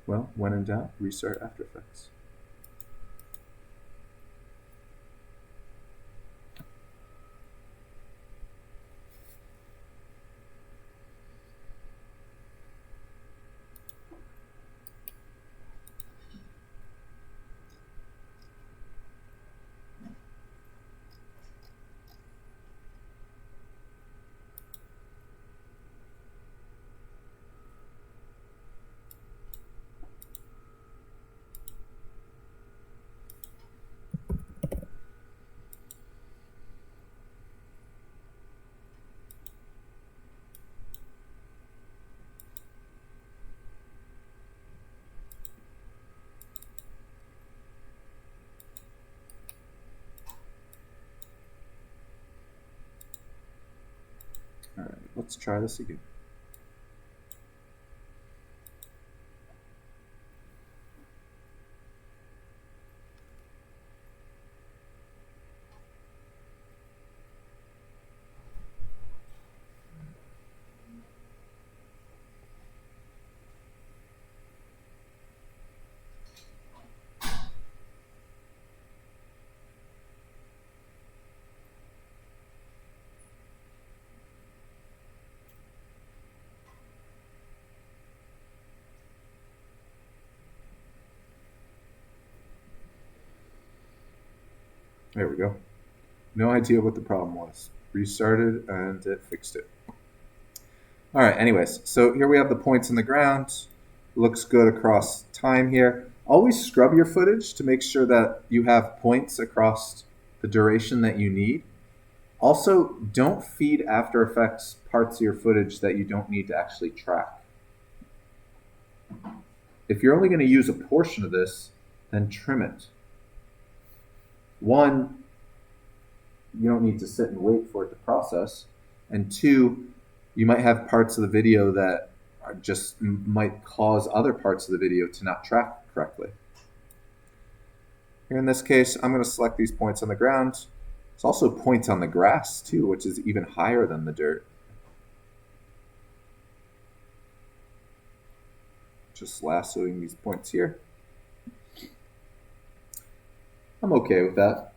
Well, when in doubt, restart After Effects. All right, let's try this again. There we go. No idea what the problem was. Restarted and it fixed it. All right, anyways, so here we have the points in the ground. Looks good across time here. Always scrub your footage to make sure that you have points across the duration that you need. Also, don't feed After Effects parts of your footage that you don't need to actually track. If you're only going to use a portion of this, then trim it. One, you don't need to sit and wait for it to process. And two, you might have parts of the video that are just might cause other parts of the video to not track correctly. Here in this case, I'm going to select these points on the ground. There's also points on the grass too, which is even higher than the dirt. Just lassoing these points here. I'm okay with that.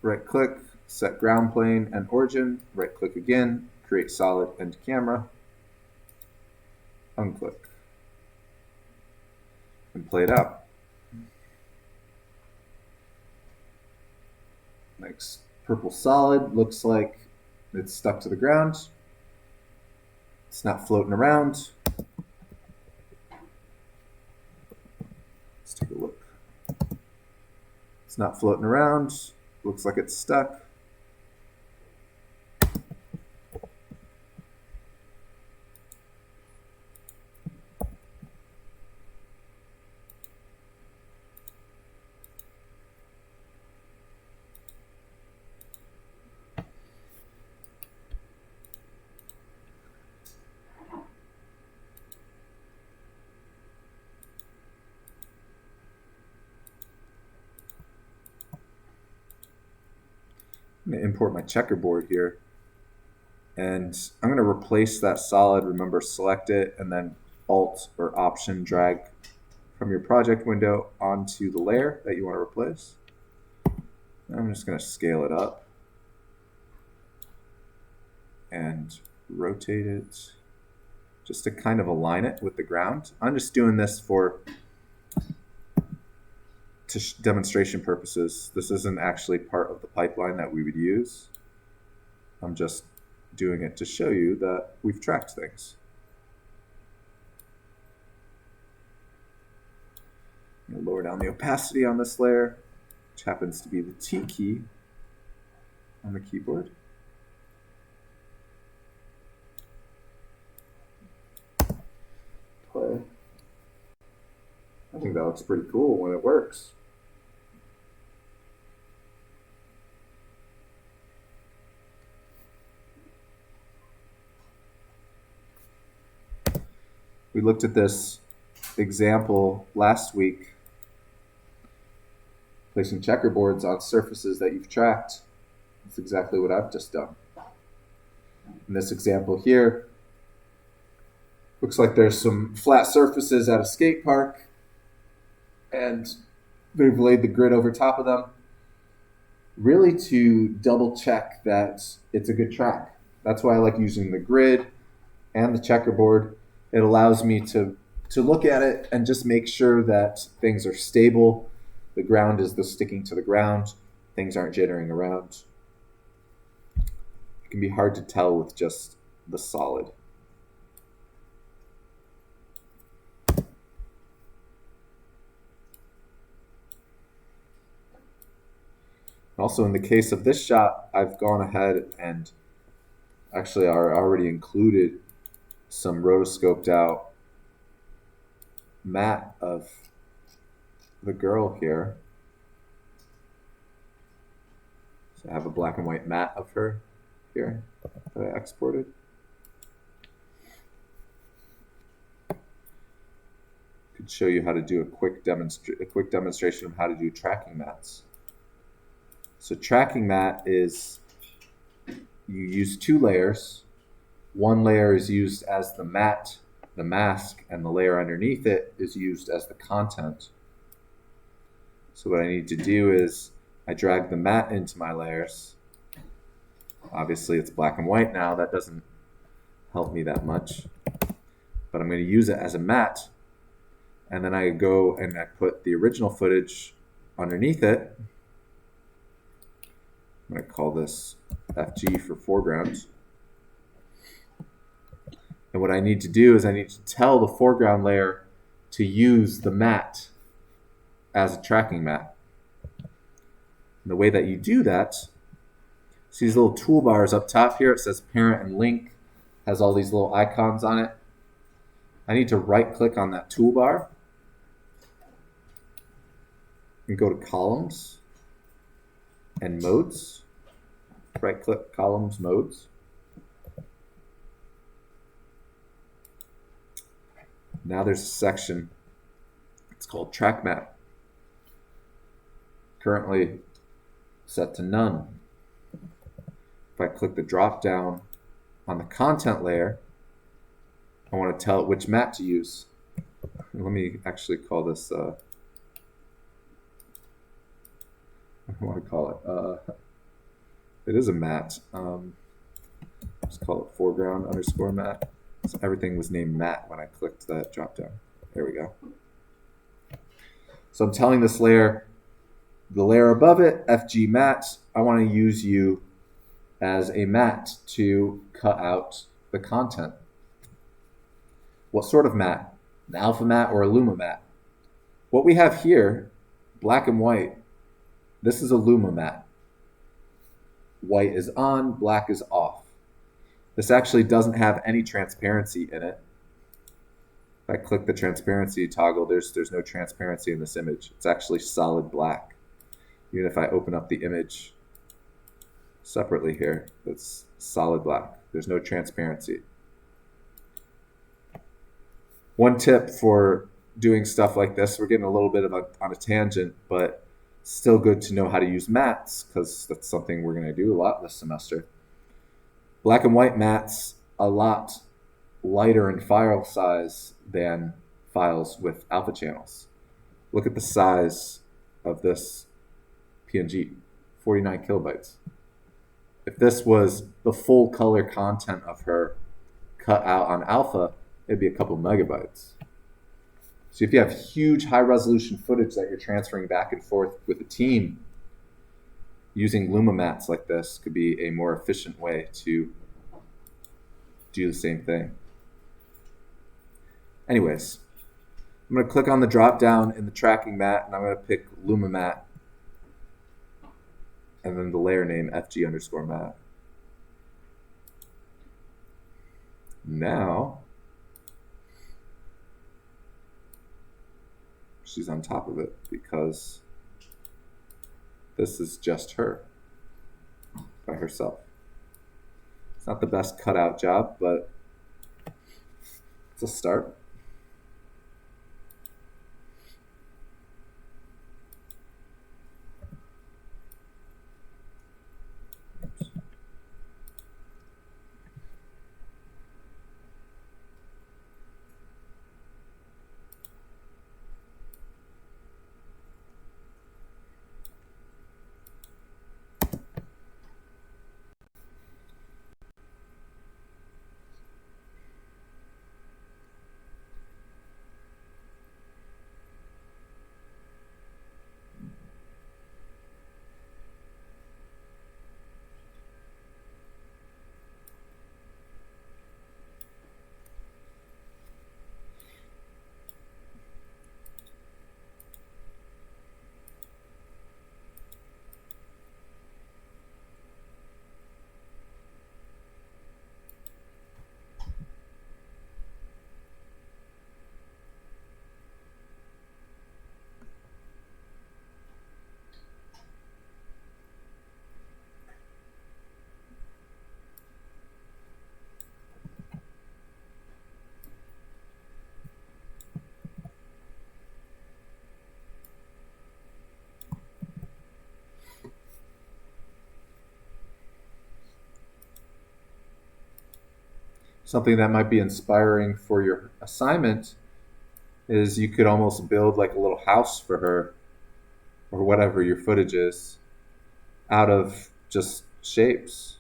Right click, set ground plane and origin. Right click again, create solid and camera. Unclick. And play it out. Nice purple solid, looks like it's stuck to the ground. It's not floating around. Let's take a look. It's not floating around. Looks like it's stuck. I'm going to import my checkerboard here, and I'm going to replace that solid. Remember, select it and then Alt or Option drag from your project window onto the layer that you want to replace. And I'm just going to scale it up and rotate it just to kind of align it with the ground. I'm just doing this for demonstration purposes. This isn't actually part of the pipeline that we would use. I'm just doing it to show you that we've tracked things. I'm going to lower down the opacity on this layer, which happens to be the T key on the keyboard. Play. I think that looks pretty cool when it works. We looked at this example last week, placing checkerboards on surfaces that you've tracked. That's exactly what I've just done. In this example here, looks like there's some flat surfaces at a skate park, and they've laid the grid over top of them, really to double check that it's a good track. That's why I like using the grid and the checkerboard. It allows me to look at it and just make sure that things are stable. The ground is sticking to the ground. Things aren't jittering around. It can be hard to tell with just the solid. Also, in the case of this shot, I've gone ahead and actually already included some rotoscoped out matte of the girl here. So I have a black and white matte of her here that I exported. Could show you how to do a quick demonstration of how to do tracking mats. So tracking mat is, you use two layers. One layer is used as the mat, the mask, and the layer underneath it is used as the content. So what I need to do is I drag the mat into my layers. Obviously it's black and white now, that doesn't help me that much. But I'm going to use it as a mat, and then I go and I put the original footage underneath it, I'm going to call this FG for foreground. And what I need to do is I need to tell the foreground layer to use the matte as a tracking matte. And the way that you do that, see these little toolbars up top here, it says parent and link, has all these little icons on it. I need to right click on that toolbar and go to columns and modes. Right click columns, modes. Now there's a section, it's called track map. Currently set to none. If I click the drop down on the content layer, I want to tell it which matte to use. Let me actually call this, I want to call it, it is a matte. Let's call it foreground underscore matte. So everything was named matte when I clicked that drop down. There we go. So I'm telling this layer, the layer above it, FG matte, I want to use you as a matte to cut out the content. What sort of matte? An alpha matte or a luma matte? What we have here, black and white, this is a luma matte. White is on, black is off. This actually doesn't have any transparency in it. If I click the transparency toggle, there's no transparency in this image. It's actually solid black. Even if I open up the image separately here, it's solid black. There's no transparency. One tip for doing stuff like this, we're getting a little bit on a tangent, but still good to know how to use mattes because that's something we're going to do a lot this semester. Black and white mattes a lot lighter in file size than files with alpha channels. Look at the size of this PNG, 49 kilobytes. If this was the full color content of her cut out on alpha, it'd be a couple megabytes. So if you have huge high resolution footage that you're transferring back and forth with a team, using luma mattes like this could be a more efficient way to do the same thing. Anyways, I'm going to click on the drop down in the tracking matte and I'm going to pick luma matte and then the layer name FG underscore matte. Now she's on top of it because this is just her by herself. It's not the best cutout job, but it's a start. Something that might be inspiring for your assignment is you could almost build like a little house for her or whatever your footage is out of just shapes.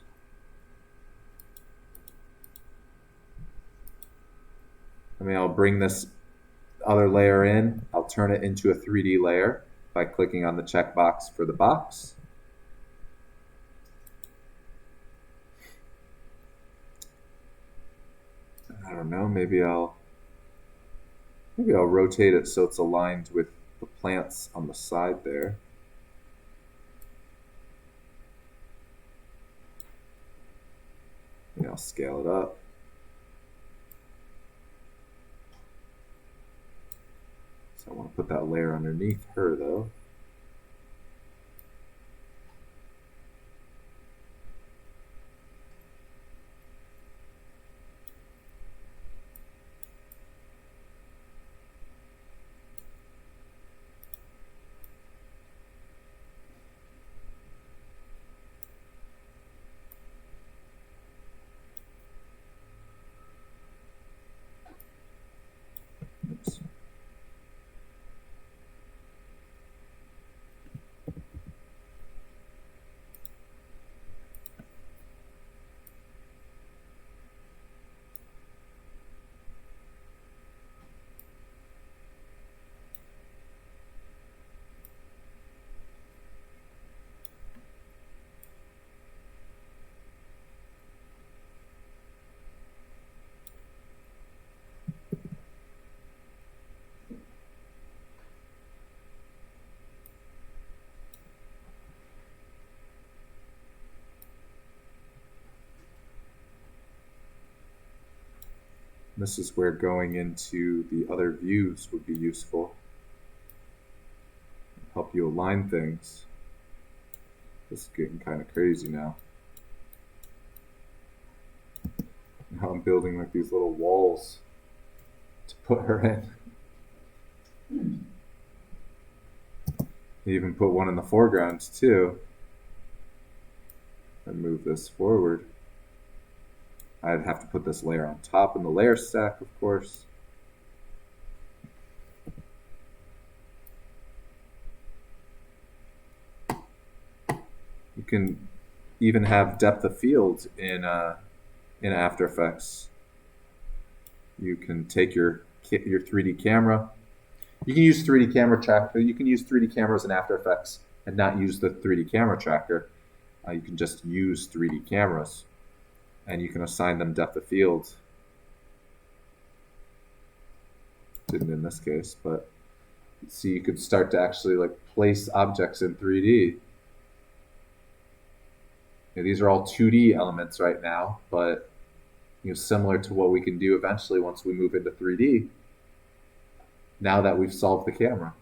I mean, I'll bring this other layer in. I'll turn it into a 3D layer by clicking on the checkbox for the box. I don't know, maybe I'll rotate it so it's aligned with the plants on the side there. Maybe I'll scale it up. So I want to put that layer underneath her though. Oops. This is where going into the other views would be useful. Help you align things. This is getting kind of crazy now. Now I'm building like these little walls to put her in. Even put one in the foreground too. And move this forward. I'd have to put this layer on top in the layer stack, of course. You can even have depth of field in After Effects. You can take your 3D camera. You can use 3D camera tracker. You can use 3D cameras in After Effects and not use the 3D camera tracker. You can just use 3D cameras, and you can assign them depth of field. Didn't in this case, but see, you could start to actually like place objects in 3D. These are all 2D elements right now, but similar to what we can do eventually once we move into 3D. Now that we've solved the camera.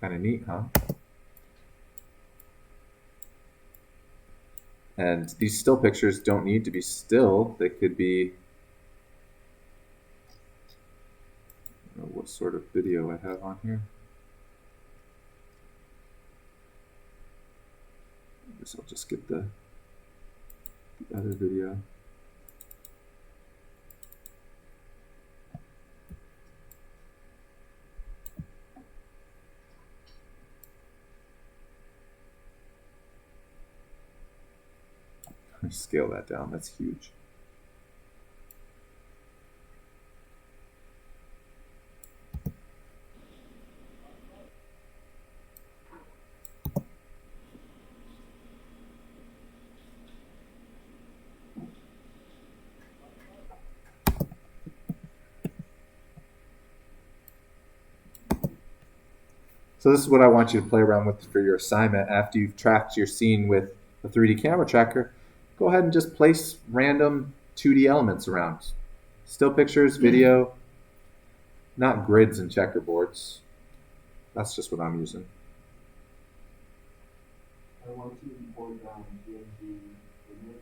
Kind of neat, huh? And these still pictures don't need to be still. They could be, I don't know what sort of video I have on here. I guess I'll just get the other video. Scale that down, that's huge. So this is what I want you to play around with for your assignment. After you've tracked your scene with the 3D camera tracker, go ahead and just place random 2D elements around. Still pictures, video, not grids and checkerboards. That's just what I'm using. I want to import PNG image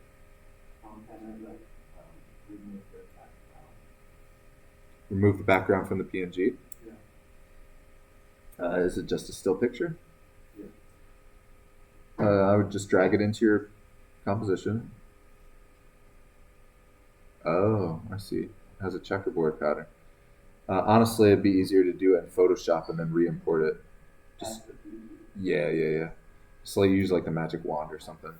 content, like remove the background. Remove the background from the PNG. Yeah. Is it just a still picture? Yeah. I would just drag it into your composition. Oh, I see. It has a checkerboard pattern. Honestly, it'd be easier to do it in Photoshop and then re-import it. Just, yeah. Just like use like the magic wand or something.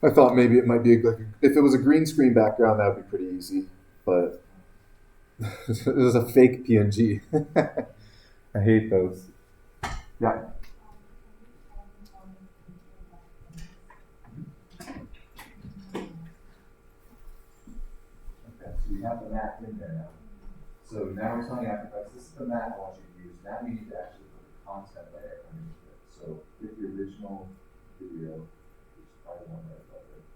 I thought maybe it might be like if it was a green screen background, that would be pretty easy. But it was a fake PNG. I hate those. Yeah. So we have the mat in there now. So now we're telling After Effects, this is the mat I want you to use. Now we need to actually put the content layer underneath it. So with the original video, which is probably one right above it.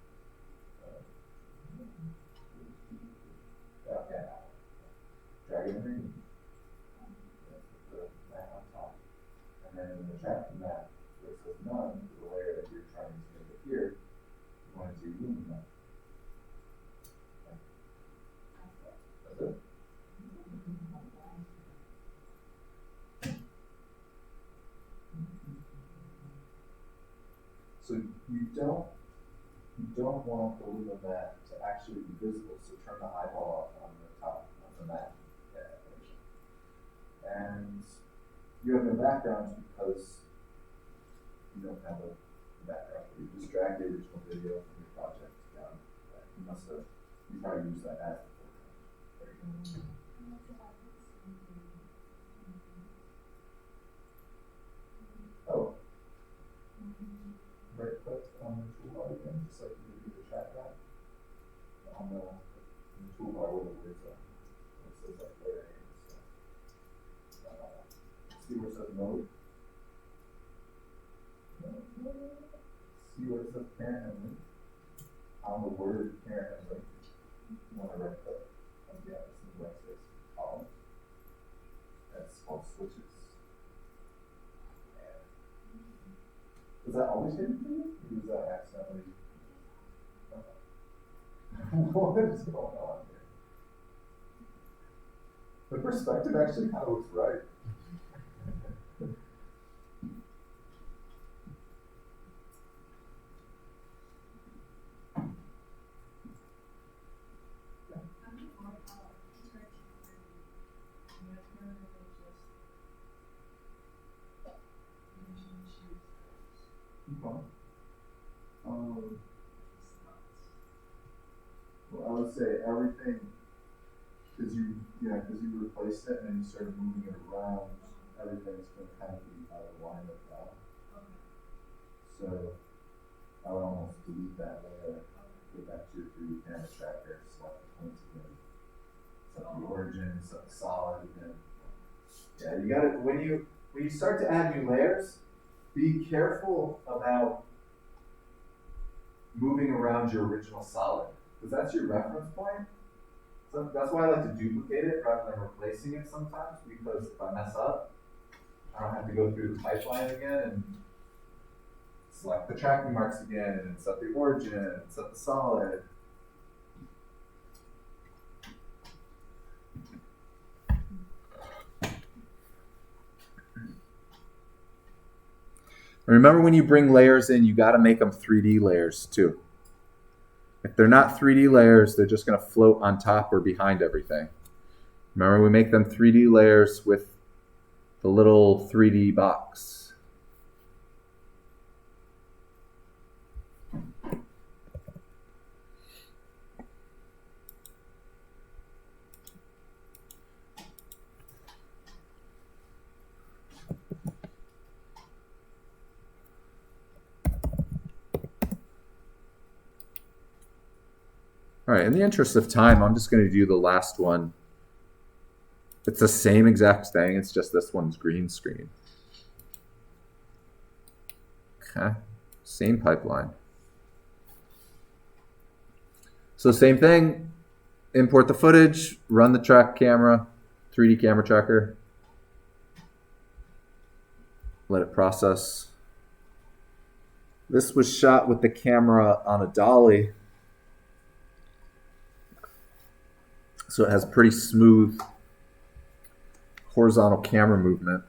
Okay. Drag it underneath. Put the mat on top. And then in the tracking mat, where it says none, the layer that you're trying to make appear, you want it to illumine that. That's it. So you don't want the lumen mat to actually be visible. So turn the eyeball off on the top of the mat. And you have no background because you don't have a background. You just drag the original video from your project down. You probably used that as the foreground. There you go. Oh. Right click on the toolbar again, just like you do the track that. On the toolbar where the words are. It says like layer names. See where it says mode? See where it says parent and link? On the word parent and link, you want to right click on the workspace column. That's called switches. Was that always hidden for you? Or was that accidentally? What is going on here? The perspective actually kind of looks right. Well, I would say everything, because you replaced it and then you started moving it around, everything's going to kind of be out of alignment now. So I would almost delete that layer, go back to your 3D camera tracker, select the points again, set the origin, set the solid again. Yeah, you got it. When you start to add new layers, be careful about moving around your original solid, because that's your reference point. So that's why I like to duplicate it rather than replacing it sometimes, because if I mess up, I don't have to go through the pipeline again and select the tracking marks again and set the origin and set the solid. Remember, when you bring layers in, you got to make them 3D layers too. If they're not 3D layers, they're just going to float on top or behind everything. Remember, we make them 3D layers with the little 3D box. All right, in the interest of time, I'm just going to do the last one. It's the same exact thing, it's just this one's green screen. Okay, same pipeline. So same thing, import the footage, run the track camera, 3D camera tracker. Let it process. This was shot with the camera on a dolly. So it has pretty smooth horizontal camera movement.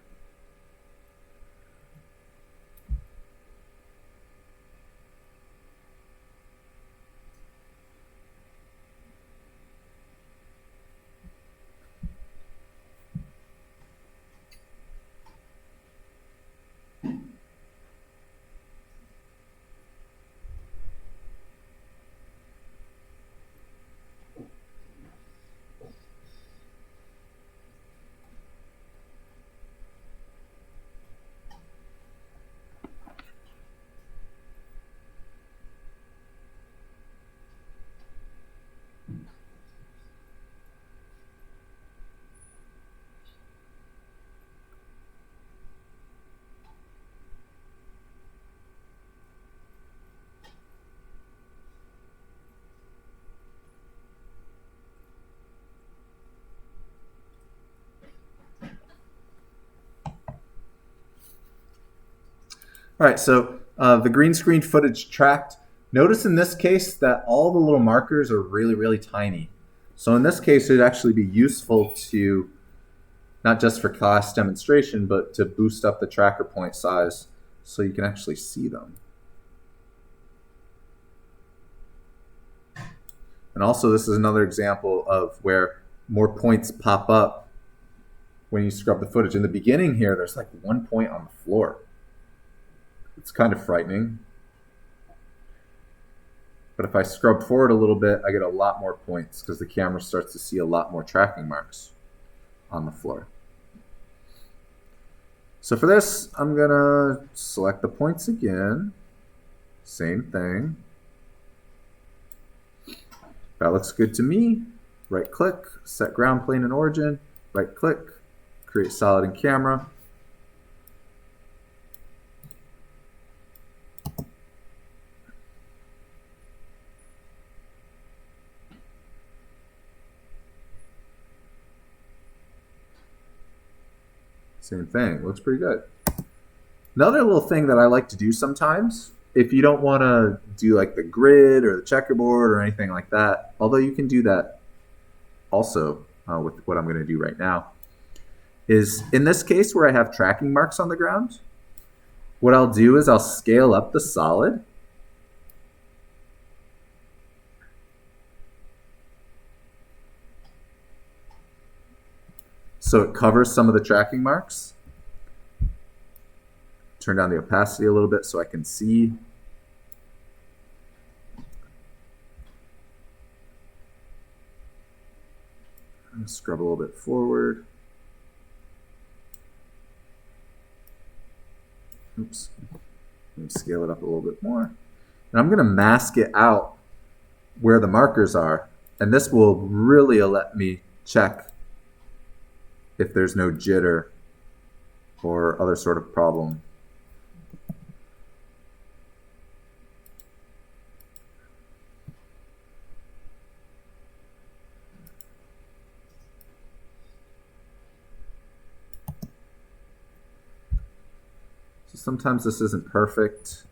All right, so the green screen footage tracked. Notice in this case that all the little markers are really, really tiny. So in this case, it'd actually be useful to, not just for class demonstration, but to boost up the tracker point size so you can actually see them. And also, this is another example of where more points pop up when you scrub the footage. In the beginning here, there's like 1 point on the floor. It's kind of frightening. But if I scrub forward a little bit, I get a lot more points because the camera starts to see a lot more tracking marks on the floor. So for this, I'm gonna select the points again. Same thing. That looks good to me. Right click, set ground plane and origin. Right click, create solid in camera. Same thing, looks pretty good. Another little thing that I like to do sometimes, if you don't want to do like the grid or the checkerboard or anything like that, although you can do that also with what I'm going to do right now, is in this case where I have tracking marks on the ground, what I'll do is I'll scale up the solid. So it covers some of the tracking marks. Turn down the opacity a little bit so I can see. Scrub a little bit forward. Oops. Let me scale it up a little bit more. And I'm going to mask it out where the markers are. And this will really let me check if there's no jitter or other sort of problem. So sometimes this isn't perfect,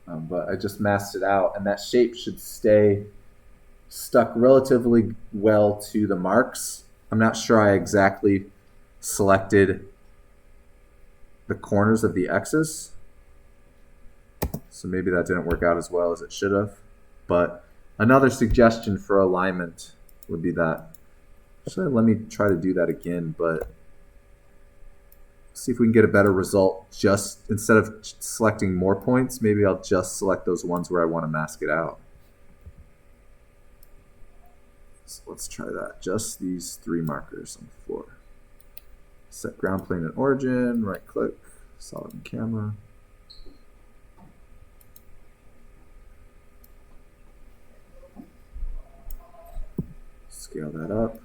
but I just masked it out, and that shape should stay stuck relatively well to the marks. I'm not sure I exactly selected the corners of the X's, so maybe that didn't work out as well as it should have. But another suggestion for alignment would be that. Actually, let me try to do that again, but see if we can get a better result. Just instead of selecting more points, maybe I'll just select those ones where I want to mask it out. So let's try that. Just these 3 markers on the floor. Set ground plane and origin, right click, solid in camera. Scale that up.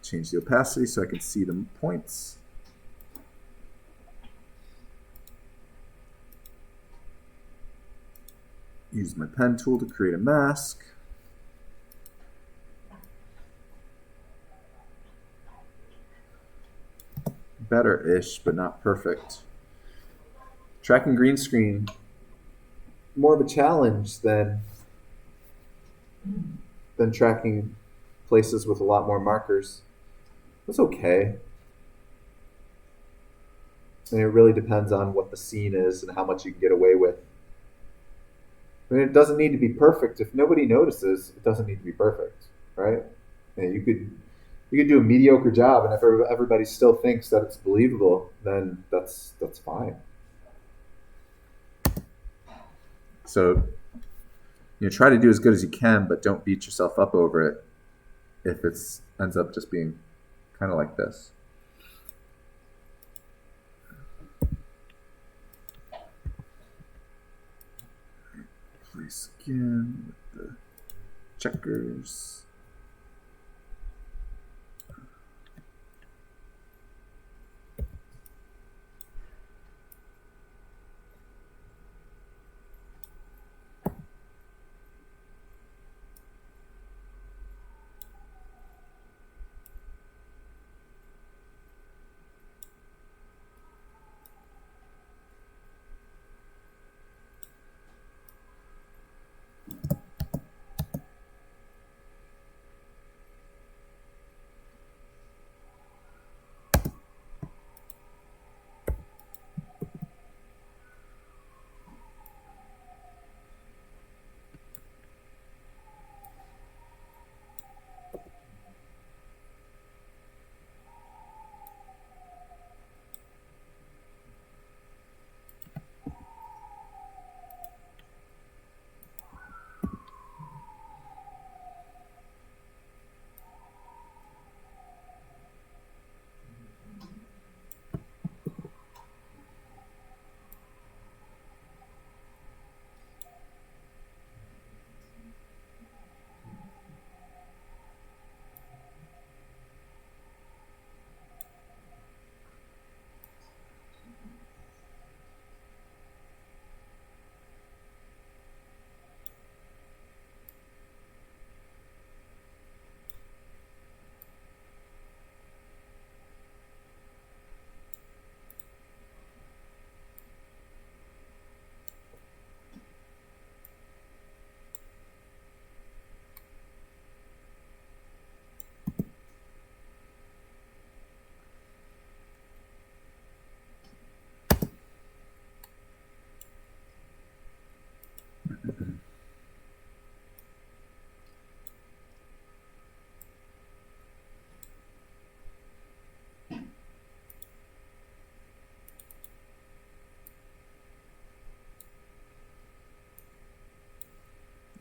Change the opacity so I can see the points. Use my pen tool to create a mask. Better-ish, but not perfect. Tracking green screen, more of a challenge than tracking places with a lot more markers. That's okay. And it really depends on what the scene is and how much you can get away with. I mean, it doesn't need to be perfect. If nobody notices, it doesn't need to be perfect, right? And you could do a mediocre job, and if everybody still thinks that it's believable, then that's fine. So, try to do as good as you can, but don't beat yourself up over it if it ends up just being kind of like this. Place again with the checkers.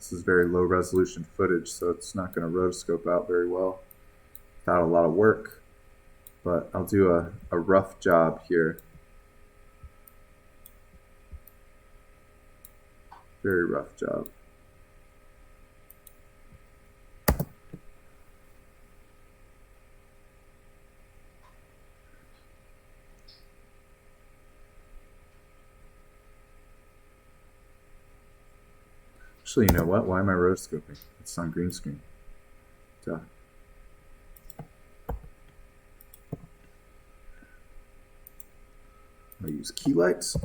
This is very low resolution footage, so it's not going to rotoscope out very well without a lot of work. But I'll do a rough job here. Very rough job. Actually, you know what? Why am I rotoscoping? It's on green screen. Duh. I'll use key lights.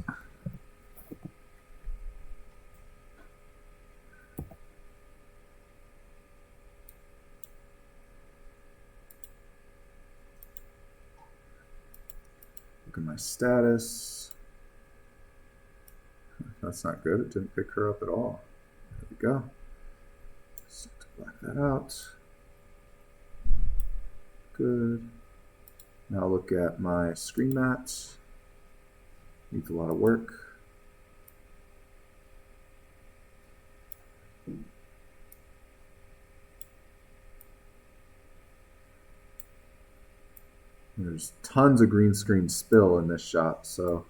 Look at my status. That's not good. It didn't pick her up at all. There we go. Just black that out. Good. Now look at my screen mat. Needs a lot of work. There's tons of green screen spill in this shot, so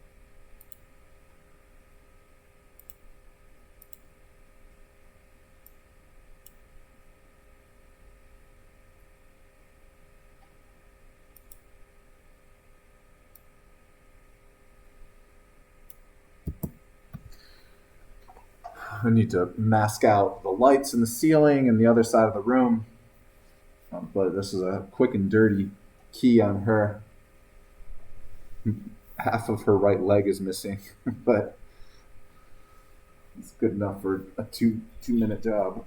I need to mask out the lights in the ceiling and the other side of the room. But this is a quick and dirty key on her. Half of her right leg is missing, but it's good enough for a two-minute job.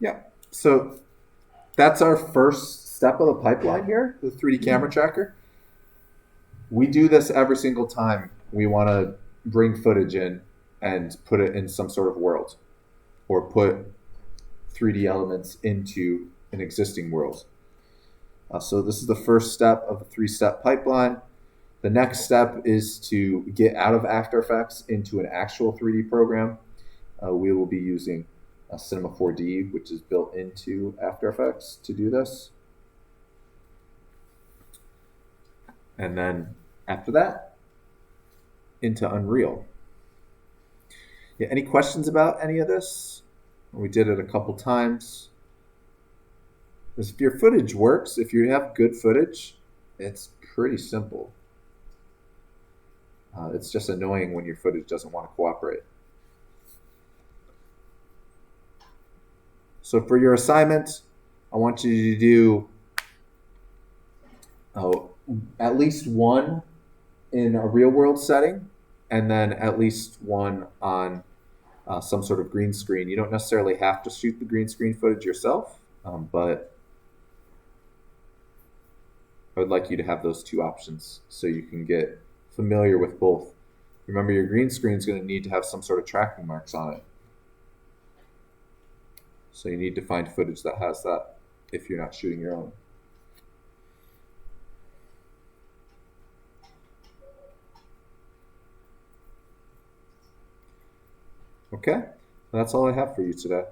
Yeah, so that's our first step of the pipeline here, the 3D camera tracker. We do this every single time we want to bring footage in and put it in some sort of world or put 3D elements into an existing world. So this is the first step of a 3-step pipeline. The next step is to get out of After Effects into an actual 3D program. We will be using Cinema 4D, which is built into After Effects to do this. And then after that, into Unreal. Yeah, any questions about any of this? We did it a couple times. If your footage works, if you have good footage, it's pretty simple. It's just annoying when your footage doesn't want to cooperate. So for your assignment, I want you to do at least one in a real world setting, and then at least one on some sort of green screen. You don't necessarily have to shoot the green screen footage yourself, but I would like you to have those two options so you can get familiar with both. Remember, your green screen is going to need to have some sort of tracking marks on it. So you need to find footage that has that if you're not shooting your own. Okay, that's all I have for you today.